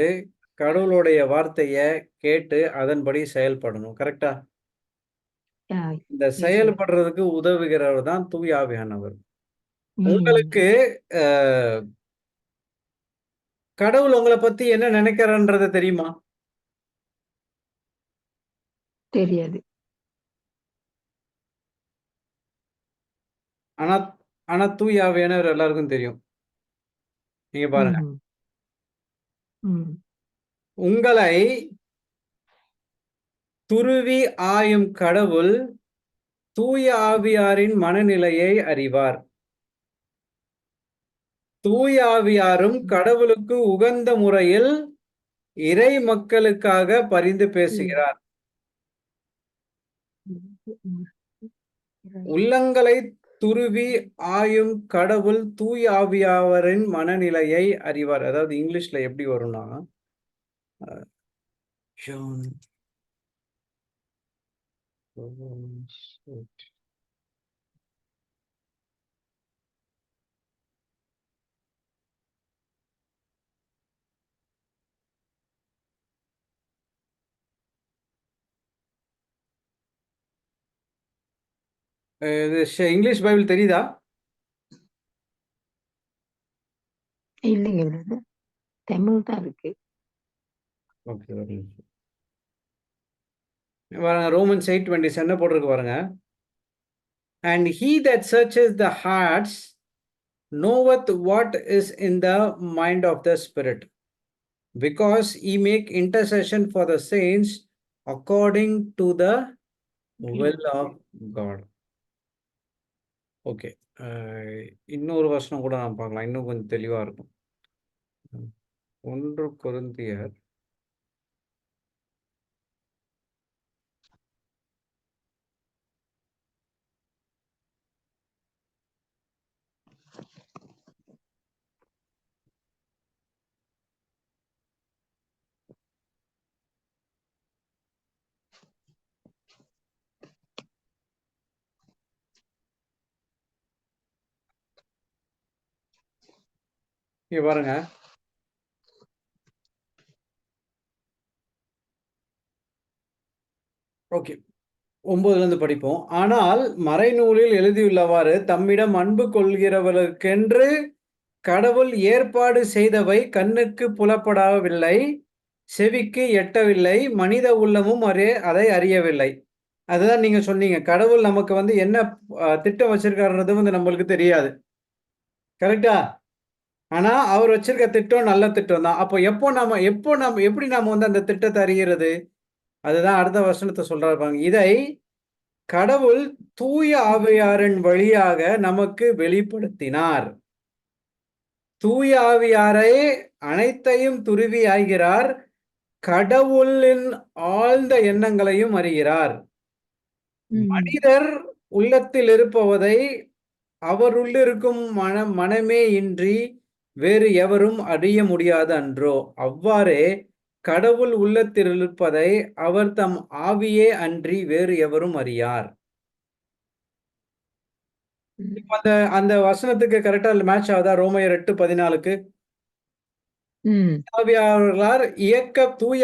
கடவுளுடைய வார்த்தைய கேட்டு அதன்படி செயல்படணும். கரெக்ட்டா? ஆ, இந்த நிச்சயம். செயல்படுறதுக்கு உதவுகிறவர் தான் தூய ஆவியானவர். ம். உங்களுக்கு அ கடவுள் உங்கள பத்தி என்ன நினைக்கிறார்ன்றது தெரியுமா? தெரியாது. ஆனா ஆனா தூய ஆவியானவர் எல்லாருக்கும் தெரியும். நீங்க பாருங்க. ம்ஹ்ம். ம். உங்களை துருவி ஆயும் கடவுள் தூய ஆவியாரின் மனநிலையை அறிவார். தூய ஆவியாரும் ம். கடவுளுக்கு உகந்த முறையில் இறை மக்களுக்காக பரிந்து ம். பேசுகிறார். ம். உள்ளங்களை துருவி ஆயும் கடவுள் தூய ஆவியாரின் மனநிலையை அறிவார். அதாவது இங்கிலீஷ்ல எப்படி வரும்னா, ஜான் இது இங்கிலீஷ் பைபிள் தெரியுதா? இல்லைங்க பிரதர். தமிழ் தான் இருக்கு. ஓகே. ஒரு நிமிஷம். பாருங்க ரோமன்ஸ் 8:27 என்ன போட்டிருக்கு பாருங்க. And he that searches the hearts knoweth what is in the mind of the Spirit, because he make intercession for the saints according to the will of God. Okay. அ இன்னொரு வசனம் கூட நாம் பார்க்கலாம். இன்னும் கொஞ்சம் தெளிவா இருக்கும். 1 கொரிந்தியர் இங்க பாருங்க. ஓகே. 9லேருந்து படிப்போம். ஆனால் மறைநூலில் எழுதியுள்ளவாறு தம்மிடம் அன்பு கொள்கிறவர்களுக்கென்று கடவுள் ஏற்பாடு செய்தவை கண்ணுக்கு புலப்படவில்லை, செவிக்கு எட்டவில்லை, மனித உள்ளமும் அதை அறியவில்லை. அதுதான் நீங்க சொன்னீங்க. கடவுள் நமக்கு வந்து என்ன திட்டம் வச்சிருக்காருன்றது வந்து நம்மளுக்கு தெரியாது. கரெக்ட்டா? ஆனா, அவர் வச்சிருக்க திட்டம் நல்ல திட்டம் தான். அப்போ எப்படி நாம வந்து அந்த திட்டத்த அறியறது? அதுதான் அடுத்த வசனத்த சொல்றாரு பாருங்க. இதை கடவுள் தூய ஆவியாரின் வழியாக நமக்கு வெளிப்படுத்தினார். தூய ஆவியாரே அனைத்தையும் துருவி ஆய்கிறார். கடவுளின் ஆழ்ந்த எண்ணங்களையும் அறிகிறார். ம். மனிதர் உள்ளத்தில் இருப்பவதை அவருள்ளிருக்கும் மனமே இன்றி வேறு எவரும் அறிய முடியாது அன்றோ? அவ்வாறே கடவுள் உள்ளத்தில் இருப்பதை அவர் தம் ஆவியே அன்றி வேறு எவரும் அறியார். ம். அந்த அந்த வசனத்துக்கு கரெக்ட்டா மேட்ச் ஆகுதா? ரோமையர் 8:14க்கு? ம். தூய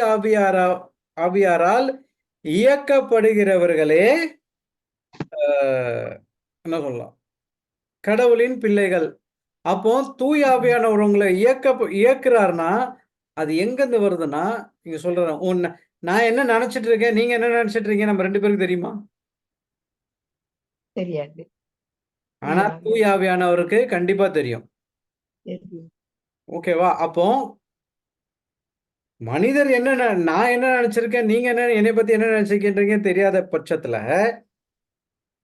ஆவியாரால் இயக்கப்படுகிறவர்களே அ என்ன சொல்லலாம்? கடவுளின் பிள்ளைகள். அப்போ தூய ஆவியானவர் உங்கள இயக்குறார்ன்னா, அது எங்கருந்து வருதுன்னா, நீங்க சொல்றேன். நான் என்ன நெனச்சுட்டு இருக்கேன், நீங்க என்ன நெனச்சுட்டு இருக்கீங்க நம்ம 2 பேருக்கும் தெரியுமா? தெரியாது. ஆனா தூய தூய ஆவியானவருக்கு கண்டிப்பா தெரியும். தெரியும். ஓகேவா? அப்போ மனிதர் நான் என்ன நெனச்சிருக்கேன், நீங்க என்னைய பத்தி என்ன நெனச்சிருக்கீங்கன்றீங்கன்னு தெரியாத பட்சத்துல,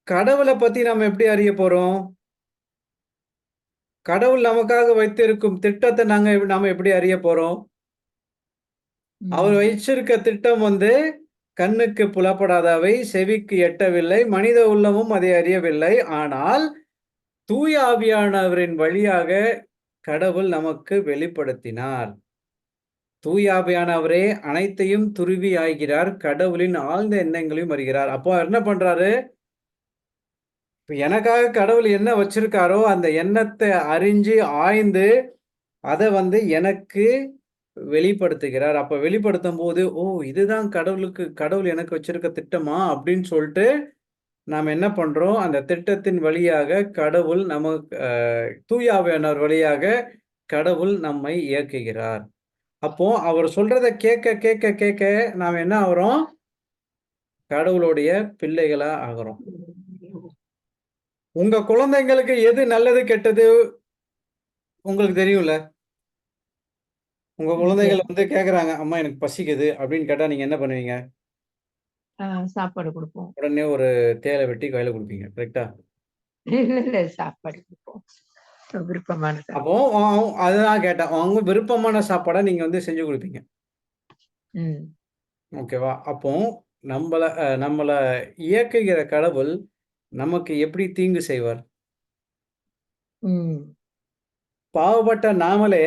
கடவுளை பத்தி நாம எப்படி அறிய போறோம்? கடவுள் நமக்காக வைத்திருக்கும் திட்டத்தை நாம எப்படி அறிய போறோம்? அவர் ம். வைச்சிருக்க திட்டம் வந்து கண்ணுக்கு புலப்படாதவை, செவிக்கு எட்டவில்லை, மனித உள்ளமும் அதை அறியவில்லை. ஆனால் தூய ஆவியானவரின் வழியாக கடவுள் நமக்கு வெளிப்படுத்தினார். தூய ஆவியானவரே அனைத்தையும் துருவி ஆய்கிறார். கடவுளின் ஆழ்ந்த எண்ணங்களையும் அறிகிறார். அப்போ அவர் என்ன பண்றாரு? இப்ப எனக்காக கடவுள் என்ன வச்சிருக்காரோ, அந்த எண்ணத்தை அறிஞ்சு, ஆய்ந்து, அத வந்து எனக்கு வெளிப்படுத்துகிறார். அப்ப வெளிப்படுத்தும்போது, "ஓ! இதுதான் கடவுள் எனக்கு வச்சிருக்க திட்டமா?" அப்படின்னு சொல்ட்டு, நாம என்ன பண்றோம்? அந்த திட்டத்தின் வழியாக கடவுள் நமக்கு தூய ஆவியானவர் வழியாக கடவுள் நம்மை இயக்குகிறார். அப்போ அவர் சொல்றத கேட்க, கேட்க, கேட்க நாம என்ன ஆகுறோம்? கடவுளுடைய பிள்ளைகளா ஆகுறோம். உங்க குழந்தைங்களுக்கு எது நல்லது, கெட்டது உங்களுக்கு தெரியும்ல? உங்க குழந்தைகள் வந்து கேட்கறாங்க, "அம்மா எனக்கு பசிக்குது" அப்படின்னு கேட்டா நீங்க என்ன பண்ணுவீங்க? சாப்பாடு குடுப்போம். உடனே ஒரு தேள வெட்டி கையில குடுப்பீங்க. கரெக்ட்டா? இல்ல சாப்பாடு குடுப்போம். விருப்பமான அப்போ சாப்பாடு. அதுதான் கேட்டேன். அவங்க விருப்பமான சாப்பாட நீங்க வந்து செஞ்சு குடுப்பீங்க. ம். ஓகேவா? அப்போ நம்மள இயக்குகிற கடவுள் நமக்கு எப்படி தீங்கு செய்வார்? ம். பாவப்பட்ட நாமளே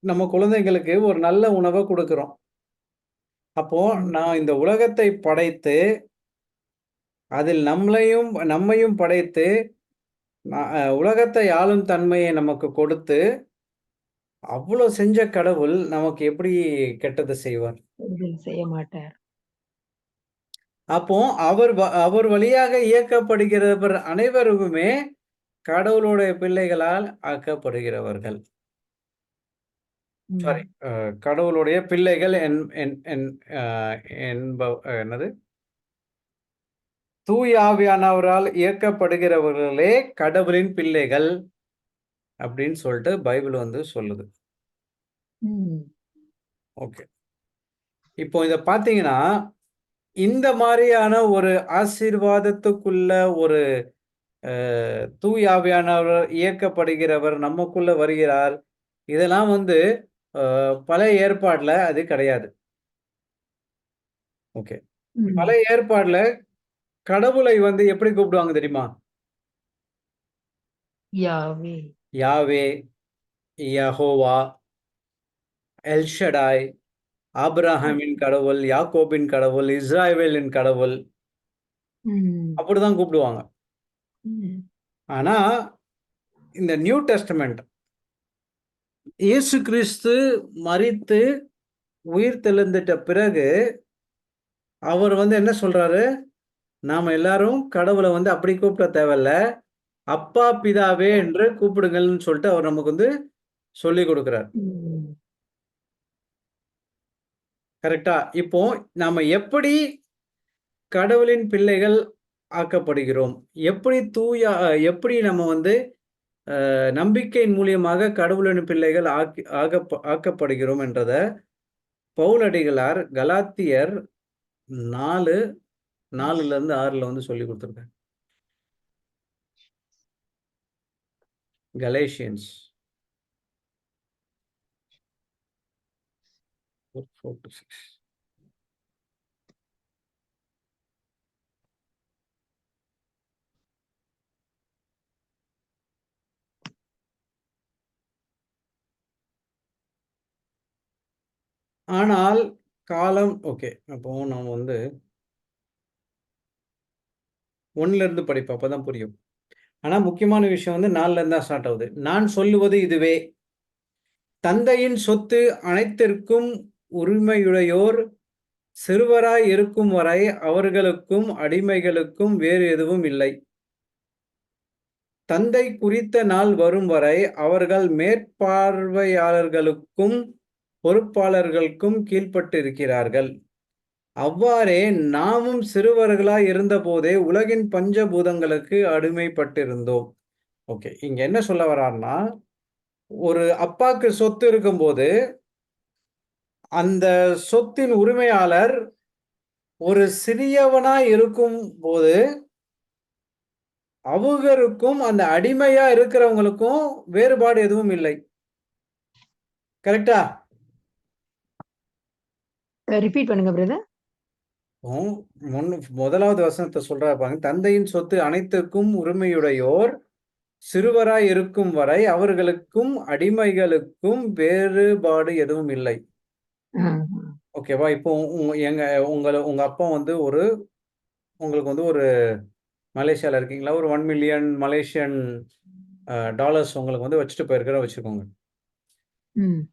நம்ம குழந்தைங்களுக்கு ஒரு நல்ல உணவ குடுக்குறோம். அப்போ ம். நான் இந்த உலகத்தை படைத்து, அதில் நம்மையும் படைத்து, உலகத்தை ஆளும் தன்மையை நமக்கு கொடுத்து, அவ்ளோ செஞ்ச கடவுள் நமக்கு எப்படி கெட்டது செய்வார்? கெடுதல் செய்ய மாட்டார். அப்போ அவர் வழியாக இயக்கப்படுகிறவர் அனைவருமே கடவுளுடைய பிள்ளைகளால் ஆக்கப்படுகிறவர்கள். சாரி, ம். கடவுளுடைய பிள்ளைகள் என் என் என் அ என்னது? தூய ஆவியானவரால் இயக்கப்படுகிறவர்களே கடவுளின் பிள்ளைகள் அப்படின்னு சொல்லிட்டு பைபிள் வந்து சொல்லுது. ம். ஓகே. இப்போ இத பார்த்தீங்கன்னா, இந்த மாரியான ஒரு ஆசீர்வாதத்துக்குள்ள ஒரு அ தூய ஆவியானவர் இயக்கப்படுகிறவர் நமக்குள்ள வருகிறார். இதெல்லாம் வந்து பழைய ஏற்பாடுல அது கிடையாது. ஓகே. ம். பழைய ஏற்பாடுல கடவுளை வந்து எப்படி கூப்பிடுவாங்க தெரியுமா? யாவே. யாவே, யெகோவா, எல் ஷடாய், ஆபிரகாமின் கடவுள், யாக்கோபின் கடவுள், இஸ்ராயேலின் கடவுள் ம். அப்படிதான் கூப்பிடுவாங்க. ம். ஆனா, இந்த நியூ டெஸ்டமெண்ட் இயேசு கிறிஸ்து மரித்து உயிர் தெழுந்திட்ட பிறகு, அவர் வந்து என்ன சொல்றாரு? நாம எல்லாரும் கடவுள வந்து அப்படி கூப்பிட தேவையில்ல. அப்பா, பிதாவே என்று கூப்பிடுங்கள்ன்னு சொல்லிட்டு அவர் நமக்கு வந்து சொல்லிக் குடுக்குறார். ம். கரெக்ட்டா? இப்போ நாம எப்படி கடவுளின் பிள்ளைகள் ஆக்கப்படுகிறோம்? எப்படி நம்ம வந்து நம்பிக்கையின் மூலியமாக கடவுளின் பிள்ளைகள் ஆக்கப்படுகிறோம் என்றத பவுலடிகளார் கலாத்தியர் 4, 4லிருந்து 6ல வந்து சொல்லிக் குடுத்திருக்கார். கலேஷியன்ஸ் 4-6. ஆனால் காலம் ஓகே. அப்போ நம்ம வந்து 1லிருந்து படிப்போம். அப்பதான் புரியும். ஆனா முக்கியமான விஷயம் வந்து 4லேருந்து தான் ஸ்டார்ட் ஆகுது. நான் சொல்லுவது இதுவே, தந்தையின் சொத்து அனைத்திற்கும் உரிமையுடையோர் சிறுவராய் இருக்கும் வரை அவர்களுக்கும் அடிமைகளுக்கும் வேறு எதுவும் இல்லை. தந்தை குறித்த நாள் வரும் வரை அவர்கள் மேற்பார்வையாளர்களுக்கும் பொறுப்பாளர்களுக்கும் கீழ்ப்பட்டிருக்கிறார்கள். அவ்வாறே நாமும் சிறுவர்களாய் இருந்தபோதே உலகின் பஞ்சபூதங்களுக்கு அடிமைப்பட்டிருந்தோம். ஓகே. இங்க என்ன சொல்ல வர்றார்ன்னா, ஒரு அப்பாக்கு சொத்து இருக்கும்போது, அந்த சொத்தின் உரிமையாளர் ஒரு சிறியவனாய் இருக்கும்போது, அவங்களுக்கும் அந்த அடிமையா இருக்கிறவங்களுக்கும் வேறுபாடு எதுவும் இல்லை. கரெக்டா? ரிப்பீட் பண்ணுங்க பிரதர். முதலாவது வசனத்தை சொல்றாரு பாருங்க. தந்தையின் சொத்து அனைத்துக்கும் உரிமையுடையோர் சிறுவராய் இருக்கும் வரை அவர்களுக்கும் அடிமைகளுக்கும் வேறுபாடு எதுவும் இல்லை. ஓகேவா? இப்போ உங்க அப்பா வந்து உங்களுக்கு வந்து ஒரு மலேசியால இருக்கீங்களா, ஒரு 1 மில்லியன் மலேசியன் டாலர்ஸ் உங்களுக்கு வந்து வச்சுட்டு போயிருக்கிற வச்சுக்கோங்க.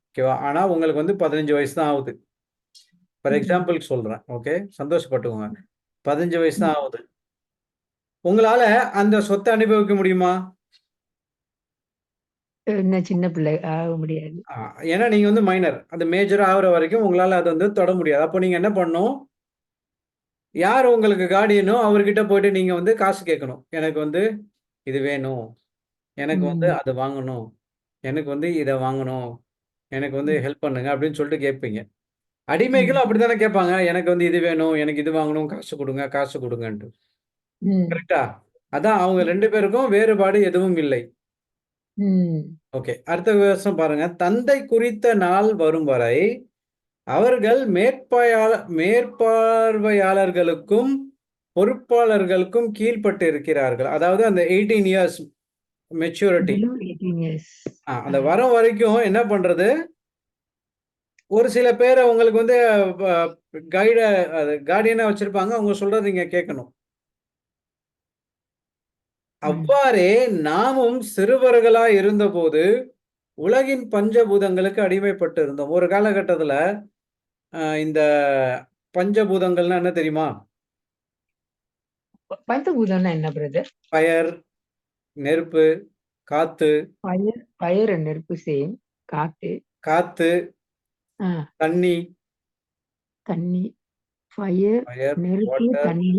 ஓகேவா? ஆனா உங்களுக்கு வந்து 15 வயசு தான் ஆகுது. ஃபார் எக்ஸாம்பிள் சொல்றேன். ஓகே, சந்தோஷப்பட்டுக்கோங்க. 15 வயசு தான் ஆகுது. உங்களால அந்த சொத்தை அனுபவிக்க முடியுமா? என்ன சின்ன பிள்ளை ஆக முடியாது. ஏன்னா நீங்க வந்து மைனர். அது மேஜரா ஆகுற வரைக்கும் உங்களால அதை வந்து தொட முடியாது. அப்போ நீங்க என்ன பண்ணணும்? யார் உங்களுக்கு கார்டியனோ அவர்கிட்ட போயிட்டு நீங்க வந்து காசு கேட்கணும். எனக்கு வந்து இது வேணும், எனக்கு வந்து அது வாங்கணும், எனக்கு வந்து இதை வாங்கணும், எனக்கு வந்து ஹெல்ப் பண்ணுங்க அப்படின்னு சொல்லிட்டு கேட்பீங்க. அடிமைகளும் அப்படித்தானே கேட்பாங்க. எனக்கு வந்து இது வேணும், எனக்கு இது வாங்கணும், காசு கொடுங்க, காசு கொடுங்கன்ட்டு. கரெக்டா? அதான் அவங்க 2 பேருக்கும் வேறுபாடு எதுவும் இல்லை. ஓகே, அடுத்த வருஷம் பாருங்க. தந்தை குறித்த நாள் வரும் வரை அவர்கள் மேற்பார்வையாளர்களுக்கும் பொறுப்பாளர்களுக்கும் கீழ்ப்பட்டு இருக்கிறார்கள். அதாவது அந்த 18 இயர்ஸ் மெச்சூரிட்டி அந்த வரும் வரைக்கும் என்ன பண்றது? ஒரு சில பேரை உங்களுக்கு வந்து கார்டியனா வச்சிருப்பாங்க. அவங்க சொல்றது நீங்க கேட்கணும். அவ்வாறே நாமும் சிறுவர்களாய் இருந்தபோது உலகின் பஞ்சபூதங்களுக்கு அடிமைப்பட்டு இருந்தோம். ஒரு காலகட்டத்துல இந்த பஞ்சபூதங்கள்னா என்ன தெரியுமா? பஞ்சபூதம்னா என்ன பிரதர்? ஃபயர், நெருப்பு, காத்து. ஃபயர் நெருப்பு சேம். காத்து, தண்ணி, ஃபயர், நெருப்பு, தண்ணி,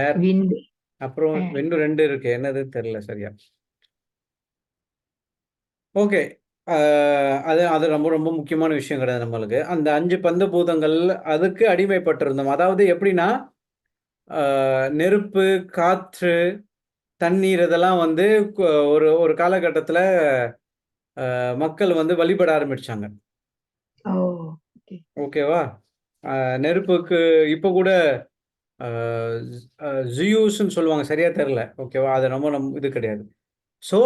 ஏர். விண்ட். அப்புறம் இன்னும் 2 இருக்கு. என்னது தெரியல சரியா. ஓகே, அது ரொம்ப ரொம்ப முக்கியமான விஷயம் கிடையாது நம்மளுக்கு. அந்த 5 பஞ்சபூதங்கள் அதுக்கு அடிமைப்பட்டிருந்தோம். அதாவது எப்படின்னா, நெருப்பு, காற்று, தண்ணீர் இதெல்லாம் வந்து ஒரு ஒரு காலகட்டத்துல மக்கள் வந்து வழிபட ஆரம்பிச்சாங்க. ஓகேவா? நெருப்புக்கு இப்ப கூட ஜியூஸ்ன்னு சொல்லுவாங்க. சரியா தெரியல. ஓகேவா? அது நம்ம இது கிடையாது. ஸோ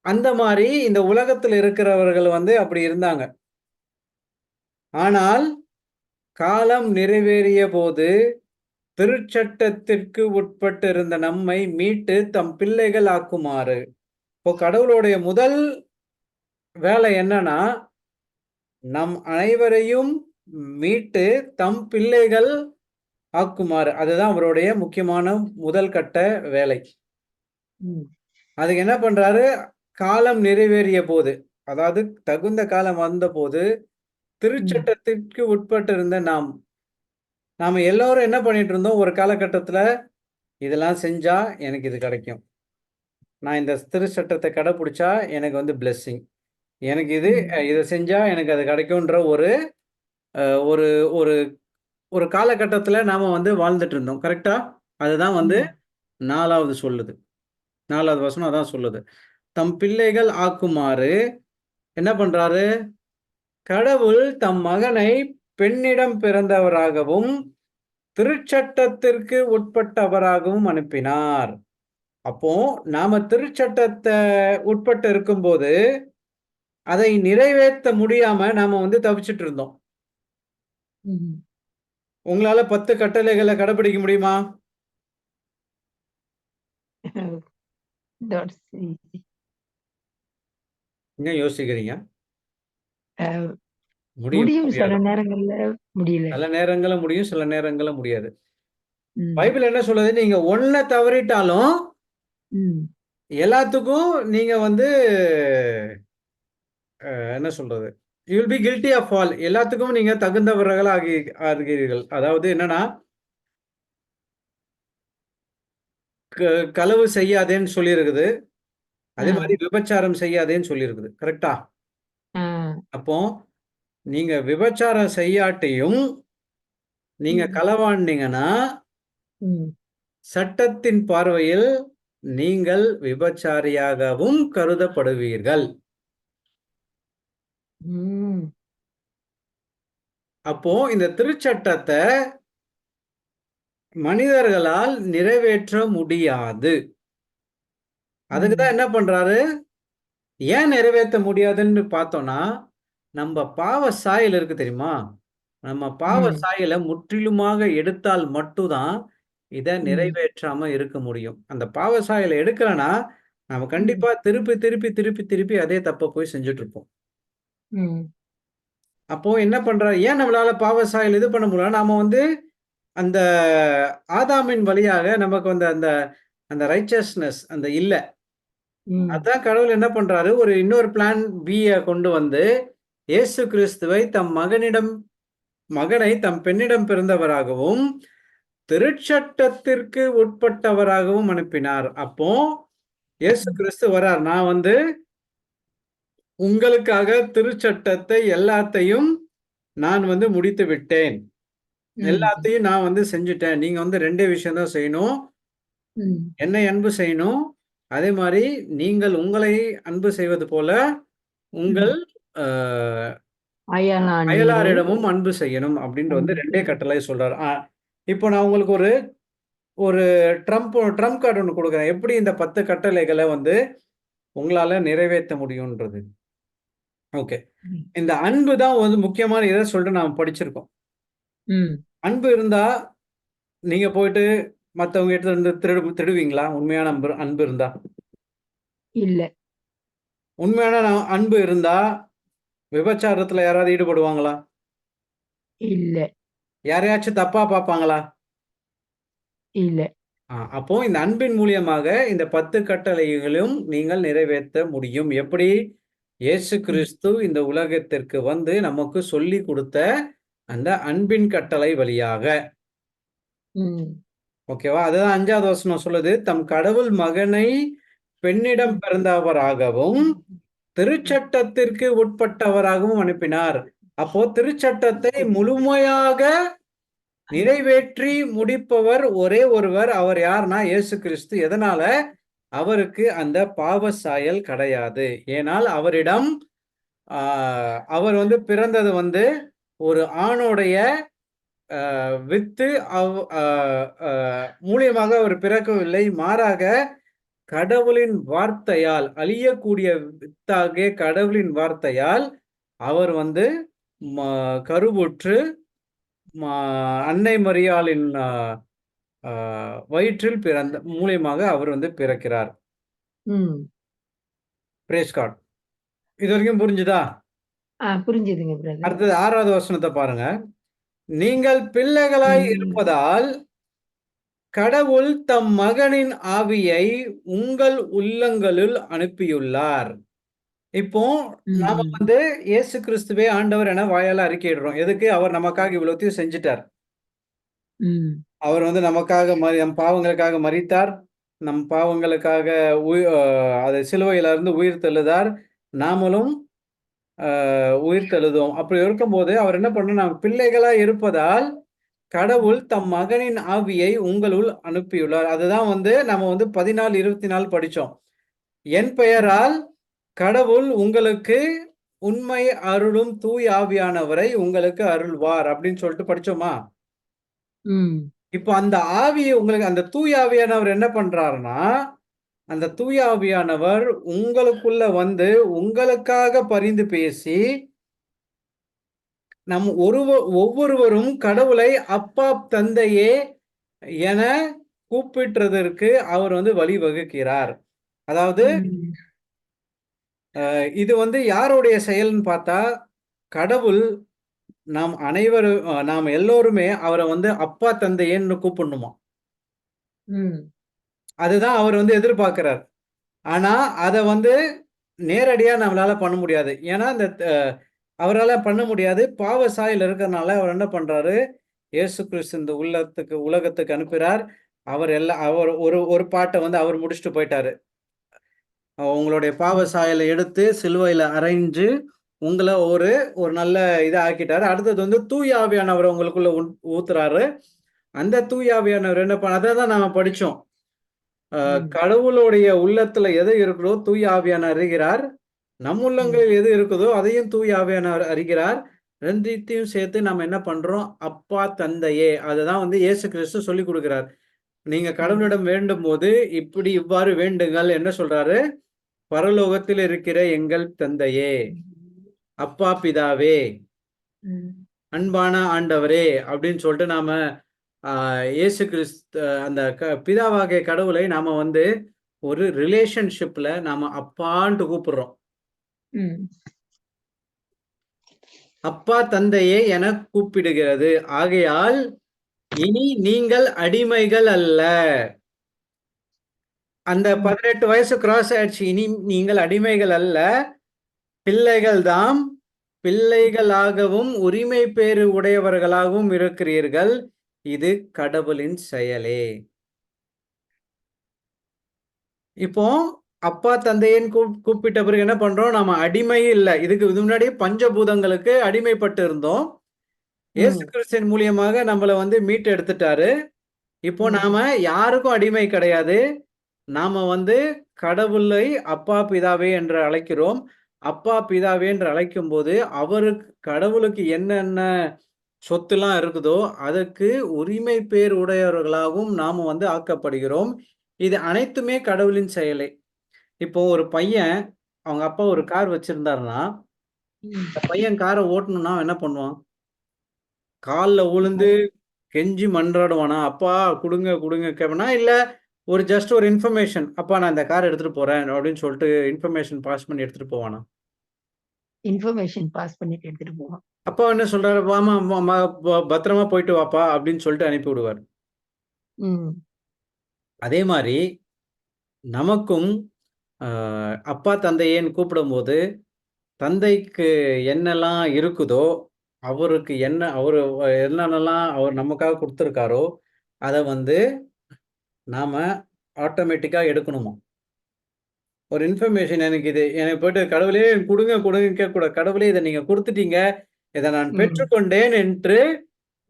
அந்த மாரி இந்த உலகத்துல இருக்கிறவர்கள் வந்து அப்படி இருந்தாங்க. ஆனால் காலம் நிறைவேறிய போது திருச்சட்டத்திற்கு உட்பட்டிருந்த நம்மை மீட்டு தம் பிள்ளைகள் ஆக்குமாறு. இப்போ கடவுளுடைய முதல் வேலை என்னன்னா, நம் அனைவரையும் மீட்டு தம் பிள்ளைகள் ஆக்குமாறு. அதுதான் அவருடைய முக்கியமான முதல் கட்ட வேலை. அதுக்கு என்ன பண்றாரு? காலம் நிறைவேறிய போது, அதாவது தகுந்த காலம் வந்தபோது திருச்சட்டத்திற்கு உட்பட்டிருந்த நாம எல்லாரும் என்ன பண்ணிட்டு இருந்தோம்? ஒரு காலகட்டத்துல இதெல்லாம் செஞ்சா எனக்கு இது கிடைக்கும், நான் இந்த திருச்சட்டத்தை கடைபிடிச்சா எனக்கு வந்து பிளெஸ்ஸிங், எனக்கு இதை செஞ்சா எனக்கு அது கிடைக்கும்ன்ற ஒரு ஒரு ஒரு ஒரு காலகட்டத்துல நாம வந்து வாழ்ந்துட்டு இருந்தோம். கரெக்டா? அதுதான் வந்து 4வது சொல்லுது. 4வது வசனம் அதான் சொல்லுது. தம் பிள்ளைகள் ஆக்குமாறு என்ன பண்றாரு? கடவுள் தம் மகனை பெண்ணிடம் பிறந்தவராகவும் திருச்சட்டத்திற்கு உட்பட்டவராகவும் அனுப்பினார். அப்போ நாம திருச்சட்டத்தை உட்பட்டு இருக்கும்போது அதை நிறைவேற்ற முடியாம நாம வந்து தவிச்சிட்டு இருந்தோம். உங்களால 10 கட்டளைகளை கடைபிடிக்க முடியுமா? என்ன யோசிக்கிறீங்க? முடியும். சில நேரங்கள்ல முடியல. சில நேரங்கள்ல முடியும், சில நேரங்கள்ல முடியாது. பைபிள் என்ன சொல்லுது? நீங்க ஒன்ன தவறிட்டாலும் எல்லாத்துக்கும் நீங்க வந்து என்ன சொல்றது? You will be guilty of all. எல்லாத்துக்கும் நீங்க தகுந்தவர்கள் ஆகிறீர்கள். அதாவது என்னன்னா, களவு செய்யாதேன்னு சொல்லியிருக்குது. அதே மாதிரி விபச்சாரம் செய்யாதேன்னு சொல்லியிருக்குது. கரெக்டா? அப்போ நீங்க விபச்சாரம் செய்யாட்டியும் நீங்க களவாண்டீங்கன்னா சட்டத்தின் பார்வையில் நீங்கள் விபச்சாரியாகவும் கருதப்படுவீர்கள். ம். அப்போ இந்த திருச்சட்டத்தை மனிதர்களால் நிறைவேற்ற முடியாது. அதுக்குதான் என்ன பண்றாரு? ஏன் நிறைவேற்ற முடியாதுன்னு பார்த்தோம்னா, நம்ம பாவ சாயல் இருக்கு தெரியுமா? நம்ம பாவ ம். சாயலை முற்றிலுமாக எடுத்தால் மட்டும்தான் இதை ம். நிறைவேற்றாம இருக்க முடியும். அந்த பாவ சாயலை எடுக்கலைன்னா நம்ம ம். கண்டிப்பா திருப்பி திருப்பி திருப்பி திருப்பி அதே தப்பை போய் செஞ்சுட்டு இருப்போம். ம். அப்போ என்ன பண்றாரு? ஏன் நம்மளால பாவ சாயல் இது பண்ண முடியல? நாம வந்து அந்த ஆதாமின் வழியாக நமக்கு வந்த அந்த அந்த ரைச்சஸ்னஸ் அந்த இல்ல. ம். அதான் கடவுள் என்ன பண்றாரு? ஒரு இன்னொரு பிளான் பிய கொண்டு வந்து இயேசு கிறிஸ்துவை தம் மகனை தம் பெண்ணிடம் பிறந்தவராகவும் திருச்சட்டத்திற்கு உட்பட்டவராகவும் அனுப்பினார். அப்போ இயேசு கிறிஸ்து வரார். நான் வந்து உங்களுக்காக திருச்சட்டத்தை எல்லாத்தையும் நான் வந்து முடித்து விட்டேன். ம். எல்லாத்தையும் நான் வந்து செஞ்சுட்டேன். நீங்க வந்து 2 விஷயம் தான் செய்யணும். ம். என்னை அன்பு செய்யணும். அதே மாரி நீங்கள் உங்களை அன்பு செய்வது போல உங்கள் அ அயலான் நீரை அயலாரிடமும் அன்பு செய்யணும் அப்படின்னு வந்து 2 கட்டளை சொல்றாரு. இப்போ நான் உங்களுக்கு ஒரு ஒரு ட்ரம்ப் கார்டு ஒண்ணு குடுக்குறேன். எப்படி இந்த 10 கட்டளைகள வந்து உங்களால நிறைவேத்த முடியும்ன்றது. ஓகே. ம். இந்த அன்பு தான் வந்து முக்கியமான இத சொல்லிட்டு நாம படிச்சிருக்கோம். ம். அன்பு இருந்தா நீங்க போயிட்டு மத்தவங்க கிட்ட இருந்து திருடுவீங்களா? உண்மையான அன்பு அன்பு இருந்தா? இல்ல. உண்மையான அன்பு இருந்தா விபச்சாரத்துல யாராவது ஈடுபடுவாங்களா? இல்ல. யாரையாச்சும் தப்பா பார்ப்பாங்களா? இல்ல. அப்போ இந்த அன்பின் மூலியமாக இந்த 10 கட்டளைகளும் நீங்கள் நிறைவேற்ற முடியும். எப்படி? இயேசு ம். கிறிஸ்து இந்த உலகத்திற்கு வந்து நமக்கு சொல்லிக் கொடுத்த அந்த அன்பின் கட்டளை வழியாக. ம். ஓகேவா? அதுதான் 5வது வசனம் சொல்லுது. தம் கடவுள் மகனை பெண்ணிடம் பிறந்தவராகவும் திருச்சட்டத்திற்கு உட்பட்டவராகவும் அனுப்பினார். அப்போ திருச்சட்டத்தை முழுமையாக நிறைவேற்றி முடிப்பவர் ஒரே ஒருவர். அவர் யார்னா இயேசு கிறிஸ்து. எதனால? அவருக்கு அந்த பாவ சாயல் கிடையாது. ஏனால் அவரிடம் அவர் வந்து பிறந்தது வந்து ஒரு ஆணுடைய வித்து மூலியமாக அவர் பிறக்கவில்லை. மாறாக கடவுளின் வார்த்தையால், அழியக்கூடிய வித்தாகிய கடவுளின் வார்த்தையால் அவர் வந்து கருவுற்று அன்னை மரியாளின் வயிற்றில் மூலியமாக அவர் வந்து பிறக்கிறார். ம். Praise God. இது வரைக்கும் புரிஞ்சுதா? புரிஞ்சுதுங்க பிரதர். அடுத்தது 6வது வசனத்தை பாருங்க. நீங்கள் பிள்ளைகளாய் இருப்பதால் கடவுள் தம் மகனின் ஆவியை உங்கள் உள்ளங்களுள் அனுப்பியுள்ளார். இப்போ நாம வந்து இயேசு கிறிஸ்துவே ஆண்டவர் என வாயால அறிக்கையிடுறோம். எதுக்கு? அவர் நமக்காக இவ்வளவுத்தையும் செஞ்சுட்டார். அவர் வந்து நமக்காக நம் பாவங்களுக்காக மரித்தார். நம் பாவங்களுக்காக அது சிலுவையில இருந்து உயிர் தெழுதார். நாமளும் உயிர் தெழுதோம். அப்படி இருக்கும்போது அவர் என்ன பண்ணணும்? நாம் பிள்ளைகளா இருப்பதால் கடவுள் தம் மகனின் ஆவியை உங்களுள் அனுப்பியுள்ளார். அதுதான் வந்து நம்ம வந்து 14:24 படிச்சோம். என் பெயரால் கடவுள் உங்களுக்கு உண்மை அருளும் தூய் ஆவியானவரை உங்களுக்கு அருள்வார் அப்படின்னு சொல்லிட்டு படிச்சோமா? இப்போ அந்த ஆவியை உங்களுக்கு அந்த தூய் ஆவியானவர் என்ன பண்றாருன்னா, அந்த தூய் ஆவியானவர் உங்களுக்குள்ள வந்து உங்களுக்காக பரிந்து பேசி நம் ஒவ்வொருவரும் கடவுளை அப்பா தந்தையே என கூப்பிடுறதற்கு அவர் வந்து வழிவகுக்கிறார். அதாவது இது வந்து யாருடைய செயல்னு பார்த்தா கடவுள் நாம் எல்லோருமே அவரை வந்து அப்பா தந்தையேன்னு கூப்பிடணுமா. அதுதான் அவர் வந்து எதிர்பார்க்கிறார். ஆனா அத வந்து நேரடியா நம்மளால பண்ண முடியாது. ஏன்னா இந்த அவரால பண்ண முடியாது. பாவ சாயல் இருக்கிறதுனால அவர் என்ன பண்றாரு? இயேசு கிறிஸ்து இந்த உலகத்துக்கு அனுப்புகிறார். அவர் ஒரு பாட்டை வந்து அவர் முடிச்சுட்டு போயிட்டாரு. உங்களுடைய பாவ சாயலை எடுத்து சிலுவையில அறைஞ்சு உங்களை ஒரு நல்ல இதை ஆக்கிட்டாரு. அடுத்தது வந்து தூய ஆவியானவர் உங்களுக்குள்ள ஊத்துறாரு. அந்த தூய ஆவியானவர் என்ன அதை தான் நாம படிச்சோம். கடவுளுடைய உள்ளத்துல எது இருக்கிறதோ தூய ஆவியானவர் அறிகிறார். நம் உள்ளங்களில் எது இருக்குதோ அதையும் தூய ஆவியானவர் அறிகிறார். ரெண்டுத்தையும் சேர்த்து நம்ம என்ன பண்றோம்? அப்பா தந்தையே, அதுதான் வந்து இயேசு கிறிஸ்து சொல்லி கொடுக்கிறார். நீங்க கடவுளிடம் வேண்டும் போது இவ்வாறு வேண்டுங்கள் என்ன சொல்றாரு? பரலோகத்தில் இருக்கிற எங்கள் தந்தையே, அப்பா பிதாவே, அன்பான ஆண்டவரே அப்படின்னு சொல்லிட்டு நாம இயேசு கிறிஸ்து அந்த பிதாவாகிய கடவுளை நாம வந்து ஒரு ரிலேஷன்ஷிப்ல நாம அப்பான்ட்டு கூப்பிடுறோம். அப்பா தந்தையே என கூப்பிடுகிறது. ஆகையால் இனி நீங்கள் அடிமைகள் அல்ல. அந்த 18 வயசு கிராஸ் ஆயிடுச்சு. இனி நீங்கள் அடிமைகள் அல்ல, பிள்ளைகள் தாம். பிள்ளைகளாகவும் உரிமை பேறு உடையவர்களாகவும் இருக்கிறீர்கள். இது கடவுளின் செயலே. இப்போ அப்பா தந்தையன்னு கூப்பிட்ட பிறகு என்ன பண்றோம்? நாம அடிமை இல்லை. இதுக்கு முன்னாடி பஞ்சபூதங்களுக்கு அடிமைப்பட்டு இருந்தோம். இயேசு கிறிஸ்துவின் மூலியமாக நம்மளை வந்து மீட்டு எடுத்துட்டாரு. இப்போ நாம யாருக்கும் அடிமை கிடையாது. நாம வந்து கடவுளை அப்பா பிதாவே என்று அழைக்கிறோம். அப்பா பிதாவே என்று அழைக்கும் போது கடவுளுக்கு என்னென்ன சொத்துலாம் இருக்குதோ அதற்கு உரிமை பேர் உடையவர்களாகவும் நாம வந்து ஆக்கப்படுகிறோம். இது அனைத்துமே கடவுளின் செயலே. இப்போ ஒரு பையன் அவங்க அப்பா ஒரு கார் வச்சிருந்தாருன்னா, அந்த பையன் காரை ஓட்டணும்னா என்ன பண்ணுவான்? காலில் விழுந்து கெஞ்சி மன்றாடுவானா? அப்பா கொடுங்க கொடுங்க கேட்பனா? இல்ல ஜஸ்ட் ஒரு இன்ஃபர்மேஷன், அப்பா நான் இந்த கார் எடுத்துட்டு போறேன் அப்படின்னு சொல்லிட்டு இன்ஃபர்மேஷன் பாஸ் பண்ணி எடுத்துட்டு போவானா? இன்ஃபர்மேஷன் பாஸ் பண்ணிட்டு எடுத்துட்டு போவான். அப்பா என்ன சொல்றாரு? வாமா பத்திரமா போயிட்டு வாப்பா அப்படின்னு சொல்லிட்டு அனுப்பி விடுவார். அதே மாதிரி நமக்கும் அப்பா தந்தையேன்னு கூப்பிடும்போது தந்தைக்கு என்னெல்லாம் இருக்குதோ அவருக்கு அவர் என்னென்னலாம் அவர் நமக்காக கொடுத்துருக்காரோ அதை வந்து நாம ஆட்டோமேட்டிக்கா எடுக்கணுமா? ஒரு இன்ஃபர்மேஷன் எனக்கு போயிட்டு கடவுளே கொடுங்க கொடுங்க கேட்கக்கூடாது. கடவுளே இதை நீங்க கொடுத்துட்டீங்க, இதை நான் பெற்றுக்கொண்டேன் என்று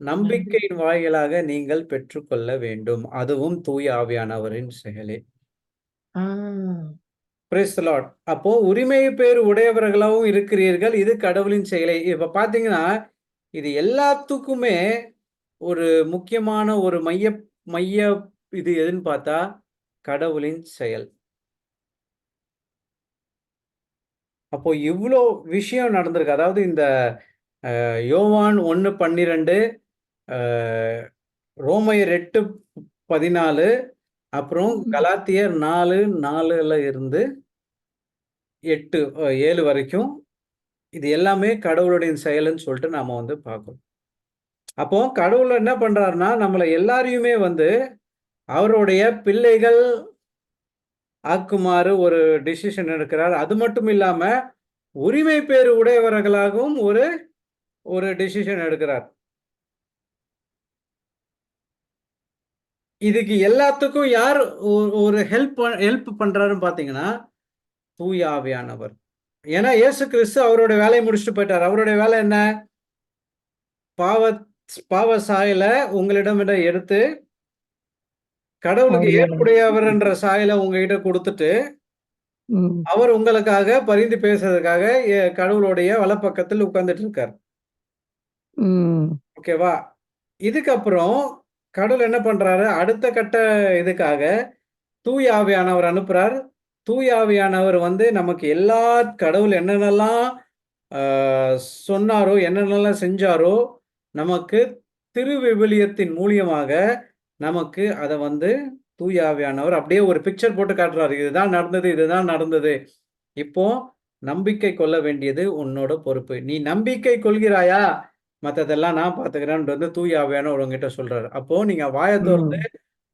நம்பிக்கையின் வாயிலாக நீங்கள் பெற்றுக்கொள்ள வேண்டும். அதுவும் தூய ஆவியானவரின் செயலே. Praise the Lord. அப்போ உரிமை பேர் உடையவர்களாகவும் இருக்கிறீர்கள். இது கடவுளின் செயலை. இப்ப பாத்தீங்கன்னா இது எல்லாத்துக்குமே ஒரு முக்கியமான ஒரு மைய இது எதுன்னு பார்த்தா கடவுளின் செயல். அப்போ இவ்வளோ விஷயம் நடந்திருக்கு. அதாவது இந்த யோவான் 1:12, ரோமையர் 8:14, அப்புறம் கலாத்தியர் 4:4ல இருந்து 7 வரைக்கும் இது எல்லாமே கடவுளுடைய செயல்னு சொல்லிட்டு நாம வந்து பார்க்கணும். அப்போ கடவுள் என்ன பண்றாருன்னா நம்மளை எல்லாரையுமே வந்து அவருடைய பிள்ளைகள் ஆக்குமாறு ஒரு டிசிஷன் எடுக்கிறார். அது மட்டும் இல்லாம உரிமை பேறு உடையவர்களாகவும் ஒரு டிசிஷன் எடுக்கிறார். இதுக்கு எல்லாத்துக்கும் யார் ஒரு ஹெல்ப் பண்றாருன்னு பாத்தீங்கன்னா தூய ஆவியானவர். ஏன்னா இயேசு கிறிஸ்து அவருடைய வேலையை முடிச்சுட்டு போயிட்டார். அவருடைய வேலை என்ன? பாவ சாயல உங்களிடம் எடுத்து கடவுளுக்கு ஏற்புடையவர் என்ற சாயலை உங்ககிட்ட கொடுத்துட்டு அவர் உங்களுக்காக பரிந்து பேசுறதுக்காக கடவுளுடைய வலப்பக்கத்தில் உட்கார்ந்துட்டு இருக்கார். ஓகேவா? இதுக்கப்புறம் கடவுள் என்ன பண்றாரு? அடுத்த கட்ட இதுக்காக தூய ஆவியானவர் அனுப்புறார். தூய ஆவியானவர் வந்து நமக்கு கடவுள் என்னென்னலாம் சொன்னாரோ, என்னென்னலாம் செஞ்சாரோ நமக்கு திருவிவிலியத்தின் மூலியமாக நமக்கு அதை வந்து தூய ஆவியானவர் அப்படியே ஒரு பிக்சர் போட்டு காட்டுறாரு. இதுதான் நடந்தது, இதுதான் நடந்தது. இப்போ நம்பிக்கை கொள்ள வேண்டியது உன்னோட பொறுப்பு. நீ நம்பிக்கை கொள்கிறாயா? மற்றதெல்லாம் நான் பார்த்துக்கிறேன் வந்து தூய ஆவியானவர் உங்ககிட்ட சொல்றாரு. அப்போ நீங்க வாயை திறந்து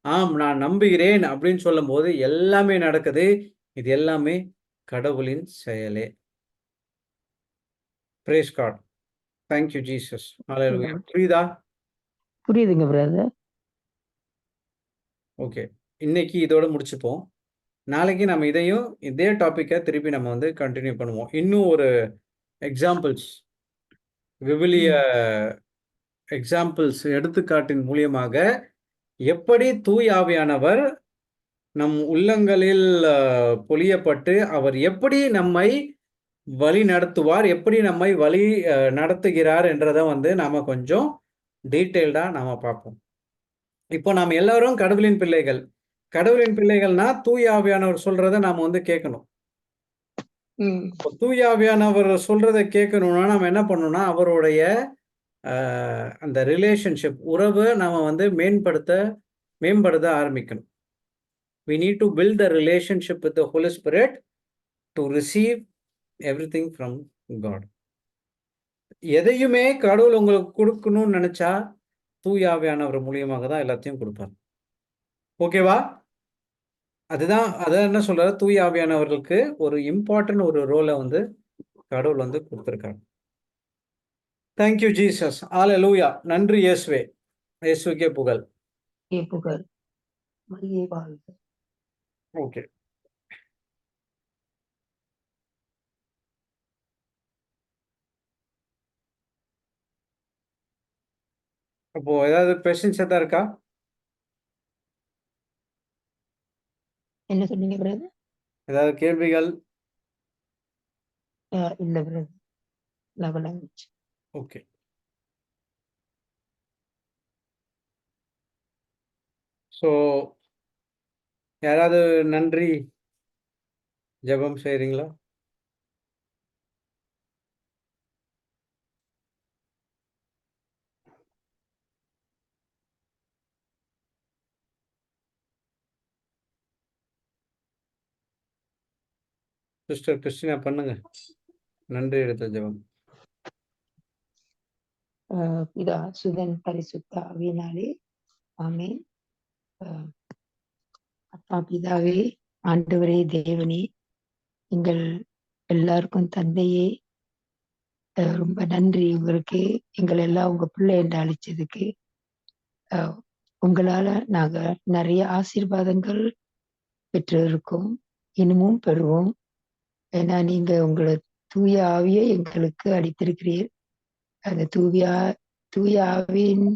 ஆம் நான் நம்புகிறேன் அப்படின்னு சொல்லும் போது எல்லாமே நடக்குது. இது எல்லாமே கடவுளின் செயலே. Praise God. Thank you Jesus. Hallelujah. புரியுதா? புரியுதுங்க பிரதர். ஓகே, இன்னைக்கு இதோட முடிச்சுப்போம். நாளைக்கு நம்ம இதையும் இதே டாபிக்கை திருப்பி நம்ம வந்து கண்டினியூ பண்ணுவோம். இன்னும் ஒரு எக்ஸாம்பிள்ஸ், விவிலிய எக்ஸாம்பிள்ஸ் எடுத்துக்காட்டின் மூலியமாக எப்படி தூய ஆவியானவர் நம் உள்ளங்களில் பொழியப்பட்டு அவர் எப்படி நம்மை வழி நடத்துவார், எப்படி நம்மை வழி நடத்துகிறார் என்றதை வந்து நாம கொஞ்சம் டீட்டெயில்டா நாம பார்ப்போம். இப்போ நாம் எல்லாரும் கடவுளின் பிள்ளைகள். கடவுளின் பிள்ளைகள்னா தூய ஆவியானவர் சொல்றதை நாம வந்து கேட்கணும். ம். தூய ஆவியானவர் சொல்றதை கேட்கணும்னா நம்ம என்ன பண்ணணும்னா அவருடைய அந்த ரிலேஷன்ஷிப் உறவை நாம வந்து மேம்படுத்த ஆரம்பிக்கணும். We need to build the relationship with the Holy Spirit to receive everything from God. எதையுமே கடவுள் உங்களுக்கு கொடுக்கணும்னு நினைச்சா தூய ஆவியானவர் மூலியமாக தான் எல்லாத்தையும் கொடுப்பார். ஓகேவா? அதான் என்ன சொல்றாரு, தூய ஆவியானவர்களுக்கு ஒரு இம்பார்ட்டன்ட் ஒரு ரோலை வந்து கடவுள் வந்து கொடுத்திருக்காரு. Thank you Jesus. ஹல்லேலூயா. நன்றி இயேசுவே. இயேசுவுக்கே புகழ். புகழ். மரியே வாழ்க. ஓகே. அப்போ ஏதாவது கொஸ்டின்ஸ் எதாவது இருக்கா? என்ன சொன்னீங்க பிரதர்? ஏதாவது கேள்விகள்? இல்ல brother. Love language. Okay. So யாராவது நன்றி ஜெபம் செய்றீங்களா? சிஸ்டர் கிறிஸ்டினா பண்ணுங்க. நன்றி எடுத்த ஜெபம். பிதா சுதன் பரிசுத்த ஆவியினாலே ஆமென். அப்பா பிதாவே, ஆண்டவரே, தேவனே, எங்கள் எல்லாருக்கும் தந்தையே, ரொம்ப நன்றி உங்களுக்கு. எங்களை எல்லாம் உங்க பிள்ளை என்று அழைச்சதுக்கு. உங்களால நாங்க நிறைய ஆசீர்வாதங்கள் பெற்று இருக்கோம், இன்னமும் பெறுவோம். ஏன்னா நீங்க உங்களை தூய ஆவியை எங்களுக்கு அளித்திருக்கிறீர். அந்த தூய ஆவியின்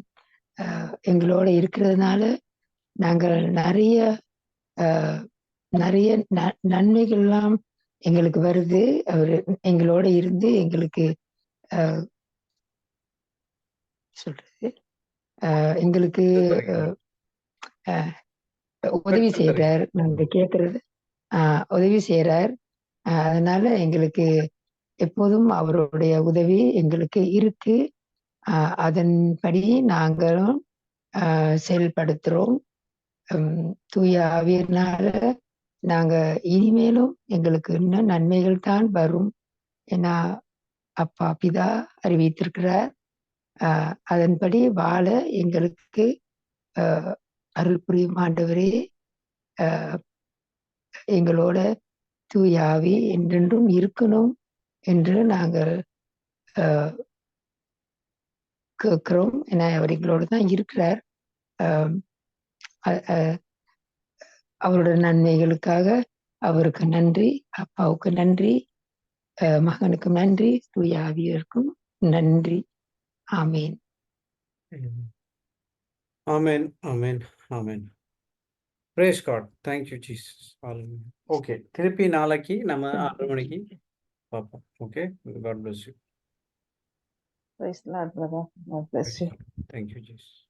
எங்களோட இருக்கிறதுனால நாங்கள் நிறைய நிறைய நன்மைகள்லாம் எங்களுக்கு வருது. அவரு எங்களோட இருந்து எங்களுக்கு சொல்றது எங்களுக்கு உதவி செய்யறார். நாங்க கேட்கறது உதவி செய்யறார். அதனால எங்களுக்கு எப்போதும் அவருடைய உதவி எங்களுக்கு இருக்கு. அதன்படி நாங்களும் செயல்படுத்துறோம். தூய ஆவியினால நாங்க இனிமேலும் எங்களுக்கு இன்னும் நன்மைகள் தான் வரும். ஏன்னா அப்பா பிதா அறிவித்திருக்கிறார். அதன்படி வாழ எங்களுக்கு அருள் புரியும் ஆண்டவரே. எங்களோட தூய ஆவி என்றென்றும் இருக்கணும் என்று நாங்கள் கேட்கிறோம். ஏன்னா அவர் எங்களோட தான் இருக்கிறார். அவரோட நன்மைகளுக்காக அவருக்கு நன்றி, அப்பாவுக்கு நன்றி, மகனுக்கு நன்றி, தூய ஆவியருக்கும் நன்றி. Amen. Amen, amen, amen. Praise God. Thank you Jesus. Okay, திருப்பி நாளைக்கு நம்ம 6 மணிக்கு பார்ப்போம். Okay, God bless you. Praise the Lord, brother. God bless you. Thank you, Jesus.